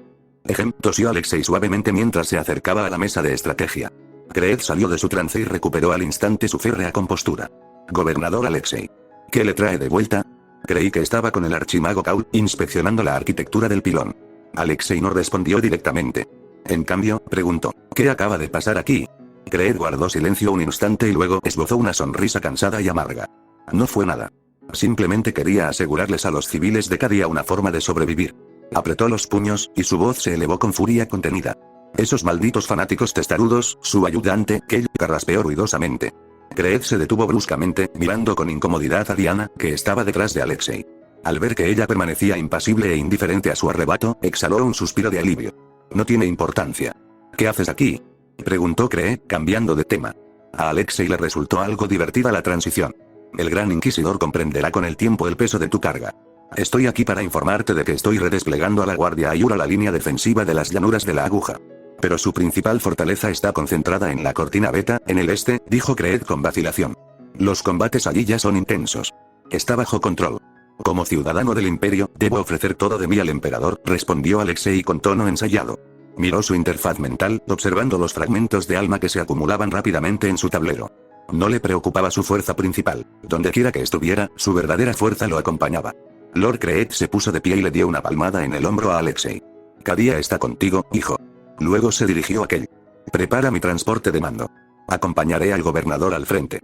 Tosió Alexei suavemente mientras se acercaba a la mesa de estrategia. Kreed salió de su trance y recuperó al instante su férrea compostura. Gobernador Alexei. ¿Qué le trae de vuelta? Creí que estaba con el archimago Kaul, inspeccionando la arquitectura del pilón. Alexei no respondió directamente. En cambio, preguntó, ¿qué acaba de pasar aquí? Kreed guardó silencio un instante y luego esbozó una sonrisa cansada y amarga. No fue nada. Simplemente quería asegurarles a los civiles de Kadia una forma de sobrevivir. Apretó los puños, y su voz se elevó con furia contenida. Esos malditos fanáticos testarudos, su ayudante, Kell, carraspeó ruidosamente. Kreed se detuvo bruscamente, mirando con incomodidad a Diana, que estaba detrás de Alexei. Al ver que ella permanecía impasible e indiferente a su arrebato, exhaló un suspiro de alivio. No tiene importancia. ¿Qué haces aquí? Preguntó Kreed, cambiando de tema. A Alexei le resultó algo divertida la transición. El gran inquisidor comprenderá con el tiempo el peso de tu carga. Estoy aquí para informarte de que estoy redesplegando a la Guardia Ayur a la línea defensiva de las llanuras de la aguja. Pero su principal fortaleza está concentrada en la cortina beta, en el este, dijo Kreed con vacilación. Los combates allí ya son intensos. Está bajo control. Como ciudadano del imperio, debo ofrecer todo de mí al emperador, respondió Alexei con tono ensayado. Miró su interfaz mental, observando los fragmentos de alma que se acumulaban rápidamente en su tablero. No le preocupaba su fuerza principal. Donde quiera que estuviera, su verdadera fuerza lo acompañaba. Lord Kreed se puso de pie y le dio una palmada en el hombro a Alexei. Kadia está contigo, hijo. Luego se dirigió a Kell. Prepara mi transporte de mando. Acompañaré al gobernador al frente.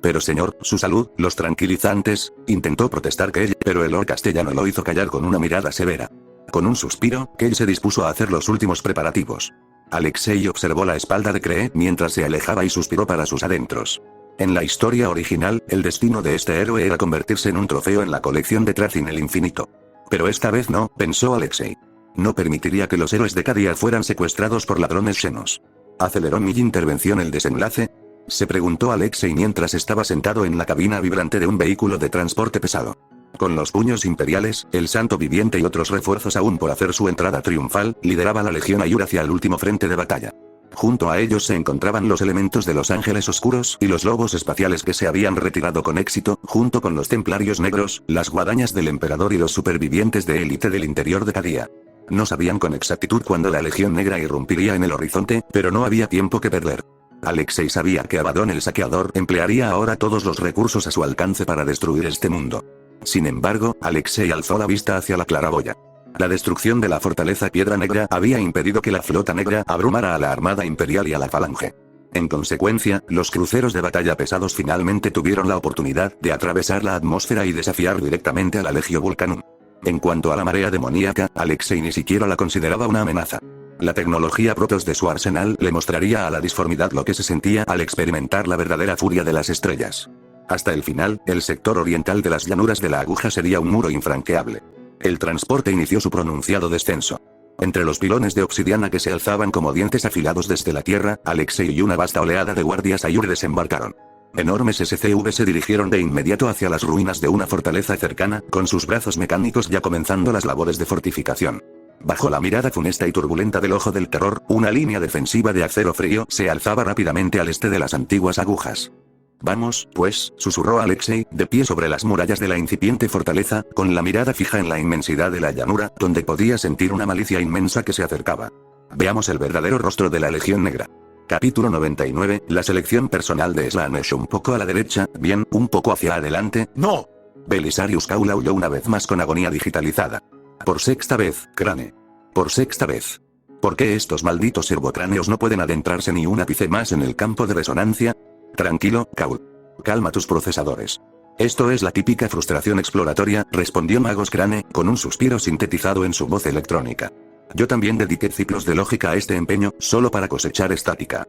Pero señor, su salud, los tranquilizantes, intentó protestar Kell, pero el Lord castellano lo hizo callar con una mirada severa. Con un suspiro, Kell se dispuso a hacer los últimos preparativos. Alexei observó la espalda de Kreed mientras se alejaba y suspiró para sus adentros. En la historia original, el destino de este héroe era convertirse en un trofeo en la colección de Trazin el Infinito. Pero esta vez no, pensó Alexei. No permitiría que los héroes de Kadia fueran secuestrados por ladrones xenos. ¿Aceleró mi intervención el desenlace? Se preguntó Alexei mientras estaba sentado en la cabina vibrante de un vehículo de transporte pesado. Con los puños imperiales, el Santo Viviente y otros refuerzos aún por hacer su entrada triunfal, lideraba la Legión Ayur hacia el último frente de batalla. Junto a ellos se encontraban los elementos de los Ángeles Oscuros y los lobos espaciales que se habían retirado con éxito, junto con los Templarios Negros, las guadañas del Emperador y los supervivientes de élite del interior de Kadia. No sabían con exactitud cuándo la Legión Negra irrumpiría en el horizonte, pero no había tiempo que perder. Alexei sabía que Abaddon el Saqueador emplearía ahora todos los recursos a su alcance para destruir este mundo. Sin embargo, Alexei alzó la vista hacia la claraboya. La destrucción de la fortaleza Piedra Negra había impedido que la flota negra abrumara a la armada imperial y a la falange. En consecuencia, los cruceros de batalla pesados finalmente tuvieron la oportunidad de atravesar la atmósfera y desafiar directamente a la Legio Vulcanum. En cuanto a la marea demoníaca, Alexei ni siquiera la consideraba una amenaza. La tecnología Protoss de su arsenal le mostraría a la disformidad lo que se sentía al experimentar la verdadera furia de las estrellas. Hasta el final, el sector oriental de las llanuras de la aguja sería un muro infranqueable. El transporte inició su pronunciado descenso. Entre los pilones de obsidiana que se alzaban como dientes afilados desde la tierra, Alexei y una vasta oleada de guardias Ayur desembarcaron. Enormes SCV se dirigieron de inmediato hacia las ruinas de una fortaleza cercana, con sus brazos mecánicos ya comenzando las labores de fortificación. Bajo la mirada funesta y turbulenta del ojo del terror, una línea defensiva de acero frío se alzaba rápidamente al este de las antiguas agujas. Vamos, pues, susurró Alexei, de pie sobre las murallas de la incipiente fortaleza, con la mirada fija en la inmensidad de la llanura, donde podía sentir una malicia inmensa que se acercaba. Veamos el verdadero rostro de la Legión Negra. Capítulo 99, la selección personal de Slanesh. Un poco a la derecha, bien, un poco hacia adelante. ¡No! Belisarius Caul aulló una vez más con agonía digitalizada. Por sexta vez, Crane. Por sexta vez. ¿Por qué estos malditos servocráneos no pueden adentrarse ni un ápice más en el campo de resonancia? Tranquilo, Caul. Calma tus procesadores. Esto es la típica frustración exploratoria, respondió Magos Crane, con un suspiro sintetizado en su voz electrónica. Yo también dediqué ciclos de lógica a este empeño, solo para cosechar estática.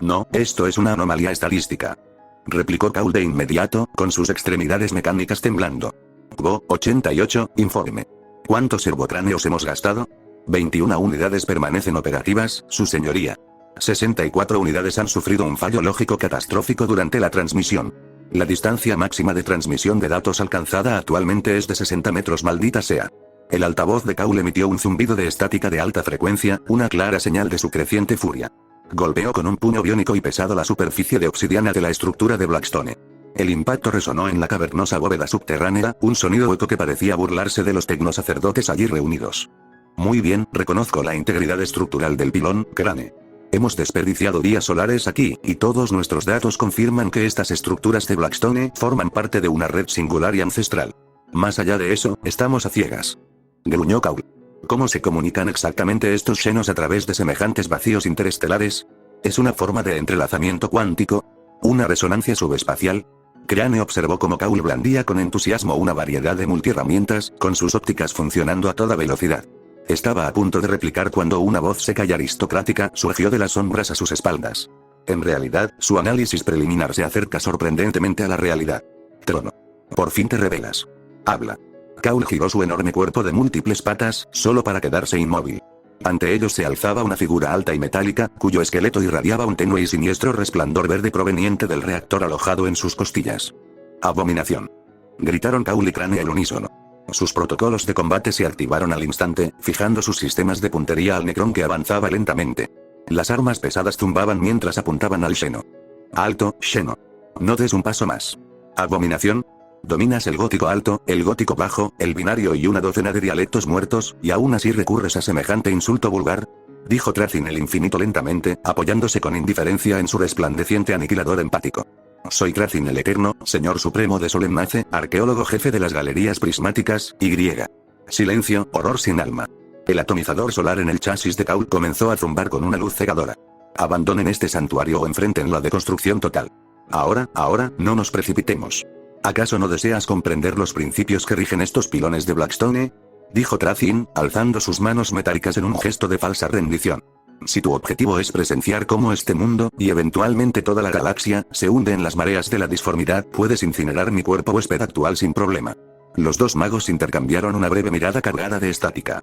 No, esto es una anomalía estadística. Replicó Caul de inmediato, con sus extremidades mecánicas temblando. Go, 88, informe. ¿Cuántos servocráneos hemos gastado? 21 unidades permanecen operativas, su señoría. 64 unidades han sufrido un fallo lógico catastrófico durante la transmisión. La distancia máxima de transmisión de datos alcanzada actualmente es de 60 metros, maldita sea. El altavoz de Cole emitió un zumbido de estática de alta frecuencia, una clara señal de su creciente furia. Golpeó con un puño biónico y pesado la superficie de obsidiana de la estructura de Blackstone. El impacto resonó en la cavernosa bóveda subterránea, un sonido hueco que parecía burlarse de los tecnosacerdotes allí reunidos. Muy bien, reconozco la integridad estructural del pilón, Crane. Hemos desperdiciado días solares aquí, y todos nuestros datos confirman que estas estructuras de Blackstone forman parte de una red singular y ancestral. Más allá de eso, estamos a ciegas. Gruñó Cole. ¿Cómo se comunican exactamente estos Xenos a través de semejantes vacíos interestelares? ¿Es una forma de entrelazamiento cuántico? ¿Una resonancia subespacial? Crane observó cómo Cole blandía con entusiasmo una variedad de multiherramientas, con sus ópticas funcionando a toda velocidad. Estaba a punto de replicar cuando una voz seca y aristocrática surgió de las sombras a sus espaldas. En realidad, su análisis preliminar se acerca sorprendentemente a la realidad. Trono. Por fin te revelas. Habla. Cole giró su enorme cuerpo de múltiples patas, solo para quedarse inmóvil. Ante ellos se alzaba una figura alta y metálica, cuyo esqueleto irradiaba un tenue y siniestro resplandor verde proveniente del reactor alojado en sus costillas. Abominación. Gritaron Cole y Crane al unísono. Sus protocolos de combate se activaron al instante, fijando sus sistemas de puntería al Necrón que avanzaba lentamente. Las armas pesadas zumbaban mientras apuntaban al Xeno. Alto, Xeno. No des un paso más. Abominación. Dominas el gótico alto, el gótico bajo, el binario y una docena de dialectos muertos, y aún así recurres a semejante insulto vulgar. Dijo Trazin el infinito lentamente, apoyándose con indiferencia en su resplandeciente aniquilador empático. Soy Trazin el Eterno, Señor Supremo de Solemnace, arqueólogo jefe de las galerías prismáticas, Y. Silencio, horror sin alma. El atomizador solar en el chasis de Cole comenzó a zumbar con una luz cegadora. Abandonen este santuario o enfrenten la deconstrucción total. Ahora, no nos precipitemos. ¿Acaso no deseas comprender los principios que rigen estos pilones de Blackstone? Dijo Trazin, alzando sus manos metálicas en un gesto de falsa rendición. Si tu objetivo es presenciar cómo este mundo, y eventualmente toda la galaxia, se hunde en las mareas de la disformidad, puedes incinerar mi cuerpo huésped actual sin problema. Los dos magos intercambiaron una breve mirada cargada de estática.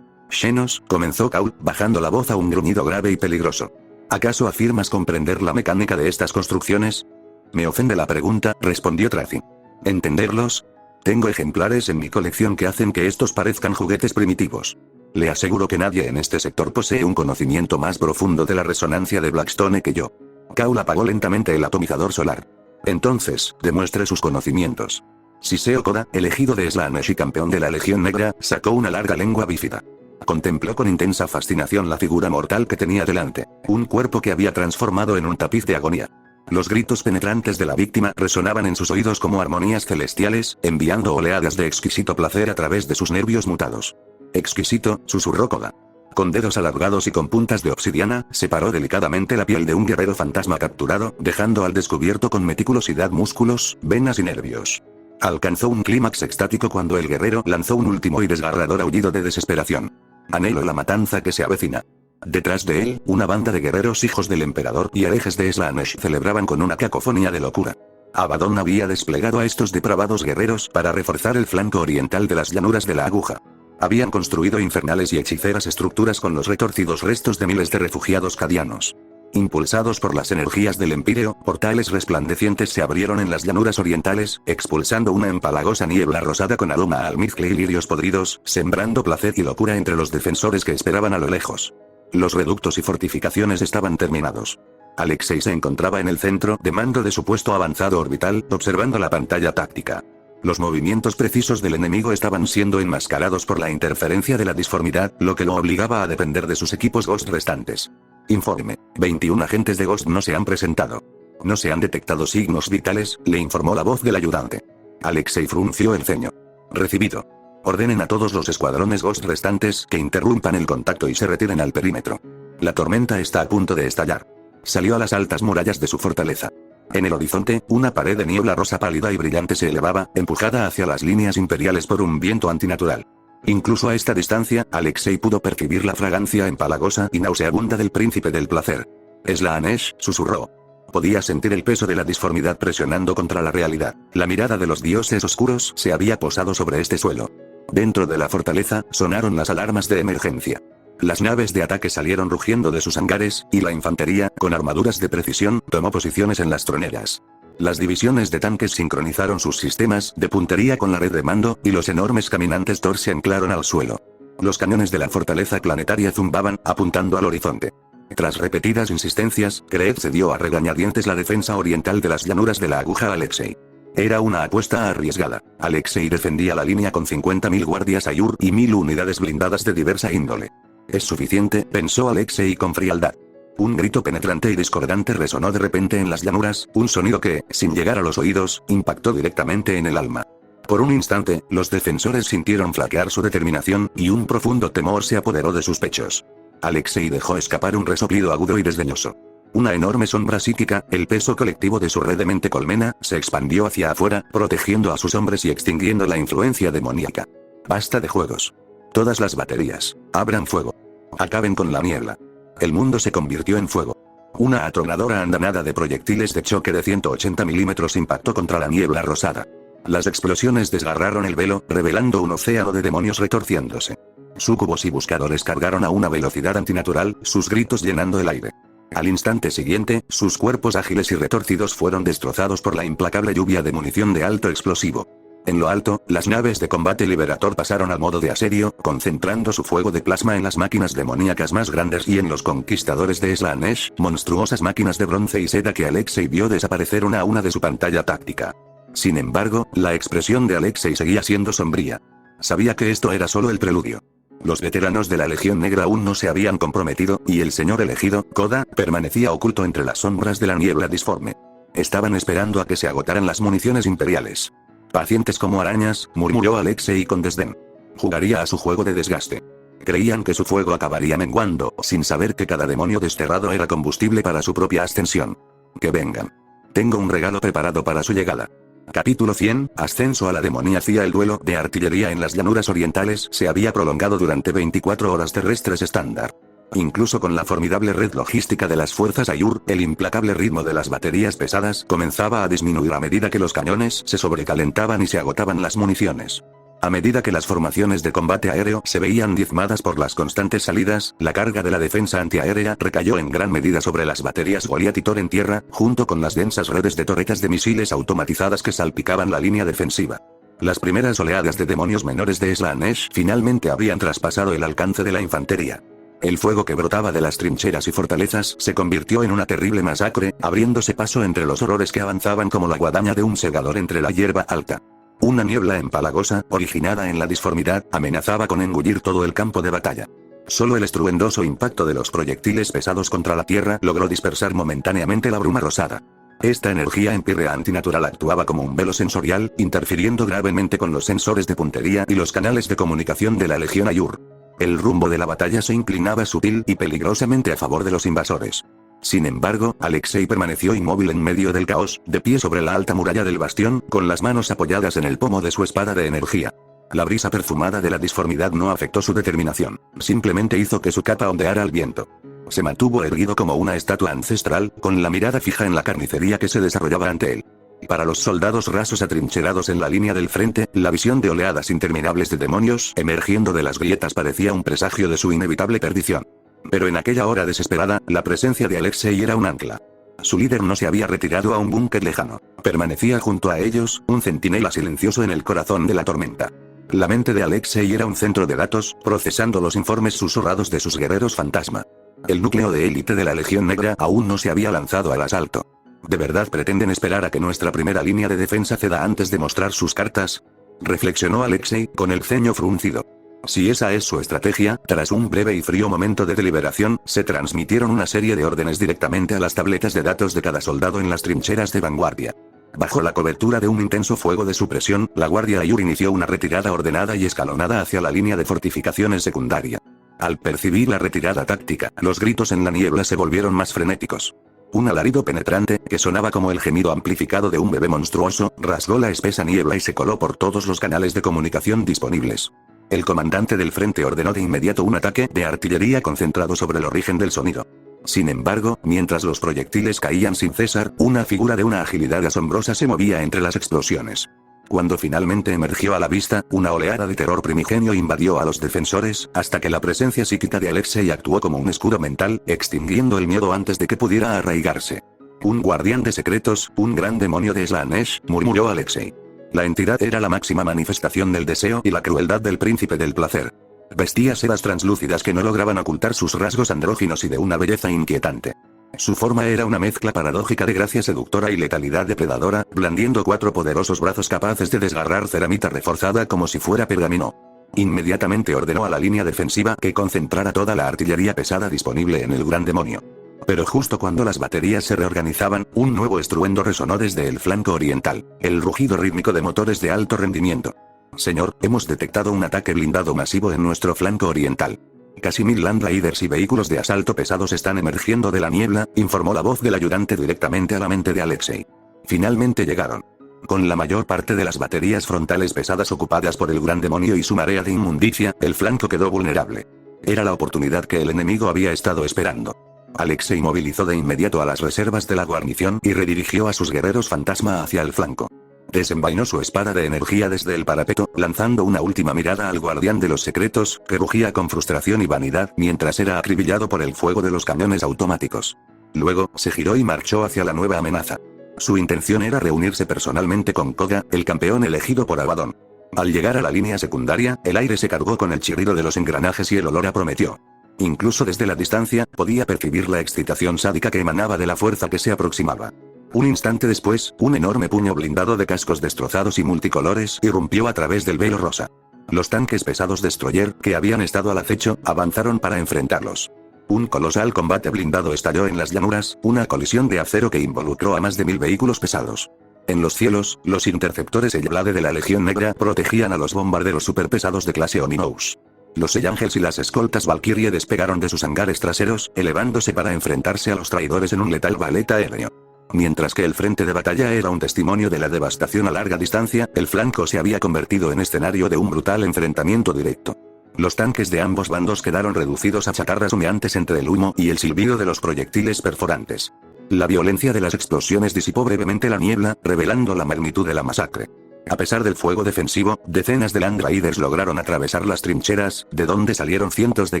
Xenos, comenzó Cole, bajando la voz a un gruñido grave y peligroso. ¿Acaso afirmas comprender la mecánica de estas construcciones? Me ofende la pregunta, respondió Trazin. ¿Entenderlos? Tengo ejemplares en mi colección que hacen que estos parezcan juguetes primitivos. Le aseguro que nadie en este sector posee un conocimiento más profundo de la resonancia de Blackstone que yo. Cole apagó lentamente el atomizador solar. Entonces, demuestre sus conocimientos. Siseo Koda, elegido de Slaanesh y campeón de la Legión Negra, sacó una larga lengua bífida. Contempló con intensa fascinación la figura mortal que tenía delante, un cuerpo que había transformado en un tapiz de agonía. Los gritos penetrantes de la víctima resonaban en sus oídos como armonías celestiales, enviando oleadas de exquisito placer a través de sus nervios mutados. Exquisito, susurró Koda. Con dedos alargados y con puntas de obsidiana, separó delicadamente la piel de un guerrero fantasma capturado, dejando al descubierto con meticulosidad músculos, venas y nervios. Alcanzó un clímax extático cuando el guerrero lanzó un último y desgarrador aullido de desesperación. Anhelo la matanza que se avecina. Detrás de él, una banda de guerreros hijos del emperador y herejes de Slaanesh celebraban con una cacofonía de locura. Abaddon había desplegado a estos depravados guerreros para reforzar el flanco oriental de las llanuras de la aguja. Habían construido infernales y hechiceras estructuras con los retorcidos restos de miles de refugiados cadianos. Impulsados por las energías del Empíreo, portales resplandecientes se abrieron en las llanuras orientales, expulsando una empalagosa niebla rosada con aroma a almizcle y lirios podridos, sembrando placer y locura entre los defensores que esperaban a lo lejos. Los reductos y fortificaciones estaban terminados. Alexei se encontraba en el centro de mando de su puesto avanzado orbital, observando la pantalla táctica. Los movimientos precisos del enemigo estaban siendo enmascarados por la interferencia de la disformidad, lo que lo obligaba a depender de sus equipos Ghost restantes. Informe: 21 agentes de Ghost no se han presentado. No se han detectado signos vitales, le informó la voz del ayudante. Alexei frunció el ceño. Recibido. Ordenen a todos los escuadrones Ghost restantes que interrumpan el contacto y se retiren al perímetro. La tormenta está a punto de estallar. Salió a las altas murallas de su fortaleza. En el horizonte, una pared de niebla rosa pálida y brillante se elevaba, empujada hacia las líneas imperiales por un viento antinatural. Incluso a esta distancia, Alexei pudo percibir la fragancia empalagosa y nauseabunda del príncipe del placer. Slaanesh, susurró. Podía sentir el peso de la disformidad presionando contra la realidad. La mirada de los dioses oscuros se había posado sobre este suelo. Dentro de la fortaleza, sonaron las alarmas de emergencia. Las naves de ataque salieron rugiendo de sus hangares, y la infantería, con armaduras de precisión, tomó posiciones en las troneras. Las divisiones de tanques sincronizaron sus sistemas de puntería con la red de mando, y los enormes caminantes Thor se anclaron al suelo. Los cañones de la fortaleza planetaria zumbaban, apuntando al horizonte. Tras repetidas insistencias, Kreed cedió a regañadientes la defensa oriental de las llanuras de la aguja a Alexei. Era una apuesta arriesgada. Alexei defendía la línea con 50.000 guardias Ayur y 1.000 unidades blindadas de diversa índole. Es suficiente, pensó Alexei con frialdad. Un grito penetrante y discordante resonó de repente en las llanuras, un sonido que, sin llegar a los oídos, impactó directamente en el alma. Por un instante, los defensores sintieron flaquear su determinación, y un profundo temor se apoderó de sus pechos. Alexei dejó escapar un resoplido agudo y desdeñoso. Una enorme sombra psíquica, el peso colectivo de su red de mente colmena, se expandió hacia afuera, protegiendo a sus hombres y extinguiendo la influencia demoníaca. Basta de juegos. Todas las baterías, abran fuego. Acaben con la niebla. El mundo se convirtió en fuego. Una atronadora andanada de proyectiles de choque de 180 milímetros impactó contra la niebla rosada. Las explosiones desgarraron el velo, revelando un océano de demonios retorciéndose. Súcubos y buscadores cargaron a una velocidad antinatural, sus gritos llenando el aire. Al instante siguiente, sus cuerpos ágiles y retorcidos fueron destrozados por la implacable lluvia de munición de alto explosivo. En lo alto, las naves de combate Liberator pasaron al modo de asedio, concentrando su fuego de plasma en las máquinas demoníacas más grandes y en los conquistadores de Slaanesh, monstruosas máquinas de bronce y seda que Alexei vio desaparecer una a una de su pantalla táctica. Sin embargo, la expresión de Alexei seguía siendo sombría. Sabía que esto era solo el preludio. Los veteranos de la Legión Negra aún no se habían comprometido, y el señor elegido, Koda, permanecía oculto entre las sombras de la niebla disforme. Estaban esperando a que se agotaran las municiones imperiales. Pacientes como arañas, murmuró Alexei con desdén. Jugaría a su juego de desgaste. Creían que su fuego acabaría menguando, sin saber que cada demonio desterrado era combustible para su propia ascensión. Que vengan. Tengo un regalo preparado para su llegada. Capítulo 100, Ascenso a la demoníacia. El duelo de artillería en las llanuras orientales se había prolongado durante 24 horas terrestres estándar. Incluso con la formidable red logística de las fuerzas Ayur, el implacable ritmo de las baterías pesadas comenzaba a disminuir a medida que los cañones se sobrecalentaban y se agotaban las municiones. A medida que las formaciones de combate aéreo se veían diezmadas por las constantes salidas, la carga de la defensa antiaérea recayó en gran medida sobre las baterías Goliath y Thor en tierra, junto con las densas redes de torretas de misiles automatizadas que salpicaban la línea defensiva. Las primeras oleadas de demonios menores de Slaanesh finalmente habían traspasado el alcance de la infantería. El fuego que brotaba de las trincheras y fortalezas se convirtió en una terrible masacre, abriéndose paso entre los horrores que avanzaban como la guadaña de un segador entre la hierba alta. Una niebla empalagosa, originada en la disformidad, amenazaba con engullir todo el campo de batalla. Solo el estruendoso impacto de los proyectiles pesados contra la tierra logró dispersar momentáneamente la bruma rosada. Esta energía empírrea antinatural actuaba como un velo sensorial, interfiriendo gravemente con los sensores de puntería y los canales de comunicación de la Legión Ayur. El rumbo de la batalla se inclinaba sutil y peligrosamente a favor de los invasores. Sin embargo, Alexei permaneció inmóvil en medio del caos, de pie sobre la alta muralla del bastión, con las manos apoyadas en el pomo de su espada de energía. La brisa perfumada de la disformidad no afectó su determinación, simplemente hizo que su capa ondeara al viento. Se mantuvo erguido como una estatua ancestral, con la mirada fija en la carnicería que se desarrollaba ante él. Para los soldados rasos atrincherados en la línea del frente, la visión de oleadas interminables de demonios emergiendo de las grietas parecía un presagio de su inevitable perdición. Pero en aquella hora desesperada, la presencia de Alexei era un ancla. Su líder no se había retirado a un búnker lejano. Permanecía junto a ellos, un centinela silencioso en el corazón de la tormenta. La mente de Alexei era un centro de datos, procesando los informes susurrados de sus guerreros fantasma. El núcleo de élite de la Legión Negra aún no se había lanzado al asalto. ¿De verdad pretenden esperar a que nuestra primera línea de defensa ceda antes de mostrar sus cartas? Reflexionó Alexei, con el ceño fruncido. Si esa es su estrategia, tras un breve y frío momento de deliberación, se transmitieron una serie de órdenes directamente a las tabletas de datos de cada soldado en las trincheras de vanguardia. Bajo la cobertura de un intenso fuego de supresión, la Guardia Ayur inició una retirada ordenada y escalonada hacia la línea de fortificaciones secundaria. Al percibir la retirada táctica, los gritos en la niebla se volvieron más frenéticos. Un alarido penetrante, que sonaba como el gemido amplificado de un bebé monstruoso, rasgó la espesa niebla y se coló por todos los canales de comunicación disponibles. El comandante del frente ordenó de inmediato un ataque de artillería concentrado sobre el origen del sonido. Sin embargo, mientras los proyectiles caían sin cesar, una figura de una agilidad asombrosa se movía entre las explosiones. Cuando finalmente emergió a la vista, una oleada de terror primigenio invadió a los defensores, hasta que la presencia psíquica de Alexei actuó como un escudo mental, extinguiendo el miedo antes de que pudiera arraigarse. Un guardián de secretos, un gran demonio de Slaanesh, murmuró Alexei. La entidad era la máxima manifestación del deseo y la crueldad del príncipe del placer. Vestía sedas translúcidas que no lograban ocultar sus rasgos andróginos y de una belleza inquietante. Su forma era una mezcla paradójica de gracia seductora y letalidad depredadora, blandiendo 4 poderosos brazos capaces de desgarrar ceramita reforzada como si fuera pergamino. Inmediatamente ordenó a la línea defensiva que concentrara toda la artillería pesada disponible en el gran demonio. Pero justo cuando las baterías se reorganizaban, un nuevo estruendo resonó desde el flanco oriental, el rugido rítmico de motores de alto rendimiento. Señor, hemos detectado un ataque blindado masivo en nuestro flanco oriental. Casi 1000 Land Raiders y vehículos de asalto pesados están emergiendo de la niebla, informó la voz del ayudante directamente a la mente de Alexei. Finalmente llegaron. Con la mayor parte de las baterías frontales pesadas ocupadas por el gran demonio y su marea de inmundicia, el flanco quedó vulnerable. Era la oportunidad que el enemigo había estado esperando. Alexei movilizó de inmediato a las reservas de la guarnición y redirigió a sus guerreros fantasma hacia el flanco. Desenvainó su espada de energía desde el parapeto, lanzando una última mirada al guardián de los secretos, que rugía con frustración y vanidad mientras era acribillado por el fuego de los cañones automáticos. Luego, se giró y marchó hacia la nueva amenaza. Su intención era reunirse personalmente con Koga, el campeón elegido por Abaddon. Al llegar a la línea secundaria, el aire se cargó con el chirrido de los engranajes y el olor a Prometeo. Incluso desde la distancia, podía percibir la excitación sádica que emanaba de la fuerza que se aproximaba. Un instante después, un enorme puño blindado de cascos destrozados y multicolores irrumpió a través del velo rosa. Los tanques pesados Destroyer, que habían estado al acecho, avanzaron para enfrentarlos. Un colosal combate blindado estalló en las llanuras, una colisión de acero que involucró a más de 1000 vehículos pesados. En los cielos, los interceptores Hellblade de la Legión Negra protegían a los bombarderos superpesados de clase Omnibus. Los Angels y las escoltas Valkyrie despegaron de sus hangares traseros, elevándose para enfrentarse a los traidores en un letal ballet aéreo. Mientras que el frente de batalla era un testimonio de la devastación a larga distancia, el flanco se había convertido en escenario de un brutal enfrentamiento directo. Los tanques de ambos bandos quedaron reducidos a chatarras humeantes entre el humo y el silbido de los proyectiles perforantes. La violencia de las explosiones disipó brevemente la niebla, revelando la magnitud de la masacre. A pesar del fuego defensivo, decenas de Land Raiders lograron atravesar las trincheras, de donde salieron cientos de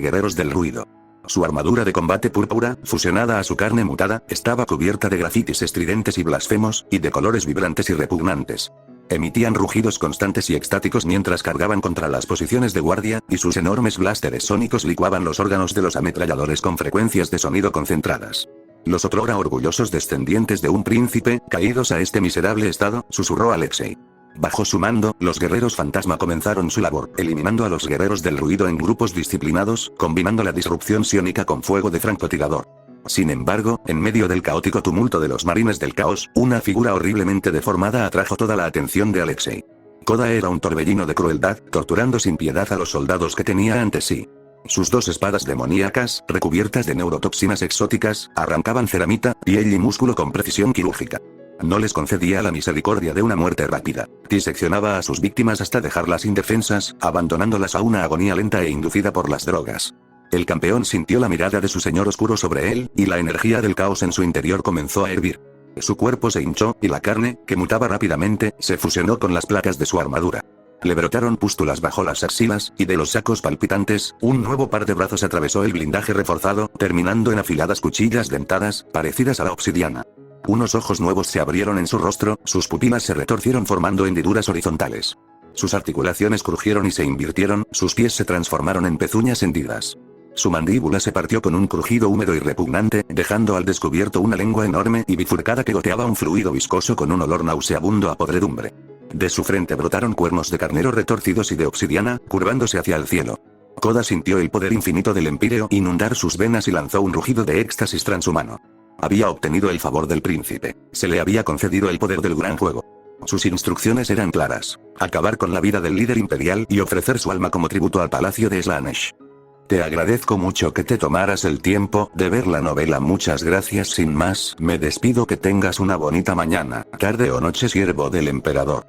guerreros del ruido. Su armadura de combate púrpura, fusionada a su carne mutada, estaba cubierta de grafitis estridentes y blasfemos, y de colores vibrantes y repugnantes. Emitían rugidos constantes y extáticos mientras cargaban contra las posiciones de guardia, y sus enormes blásteres sónicos licuaban los órganos de los ametralladores con frecuencias de sonido concentradas. Los otrora orgullosos descendientes de un príncipe, caídos a este miserable estado, susurró Alexei. Bajo su mando, los guerreros fantasma comenzaron su labor, eliminando a los guerreros del ruido en grupos disciplinados, combinando la disrupción psiónica con fuego de francotirador. Sin embargo, en medio del caótico tumulto de los marines del caos, una figura horriblemente deformada atrajo toda la atención de Alexei. Koda era un torbellino de crueldad, torturando sin piedad a los soldados que tenía ante sí. Sus 2 espadas demoníacas, recubiertas de neurotoxinas exóticas, arrancaban ceramita, piel y músculo con precisión quirúrgica. No les concedía la misericordia de una muerte rápida. Diseccionaba a sus víctimas hasta dejarlas indefensas, abandonándolas a una agonía lenta e inducida por las drogas. El campeón sintió la mirada de su señor oscuro sobre él, y la energía del caos en su interior comenzó a hervir. Su cuerpo se hinchó, y la carne, que mutaba rápidamente, se fusionó con las placas de su armadura. Le brotaron pústulas bajo las axilas, y de los sacos palpitantes, un nuevo par de brazos atravesó el blindaje reforzado, terminando en afiladas cuchillas dentadas, parecidas a la obsidiana. Unos ojos nuevos se abrieron en su rostro, sus pupilas se retorcieron formando hendiduras horizontales. Sus articulaciones crujieron y se invirtieron, sus pies se transformaron en pezuñas hendidas. Su mandíbula se partió con un crujido húmedo y repugnante, dejando al descubierto una lengua enorme y bifurcada que goteaba un fluido viscoso con un olor nauseabundo a podredumbre. De su frente brotaron cuernos de carnero retorcidos y de obsidiana, curvándose hacia el cielo. Koda sintió el poder infinito del Empíreo inundar sus venas y lanzó un rugido de éxtasis transhumano. Había obtenido el favor del príncipe. Se le había concedido el poder del gran juego. Sus instrucciones eran claras: acabar con la vida del líder imperial y ofrecer su alma como tributo al palacio de Slaanesh. Te agradezco mucho que te tomaras el tiempo de ver la novela. Muchas gracias. Sin más, me despido. Que tengas una bonita mañana, tarde o noche, siervo del emperador.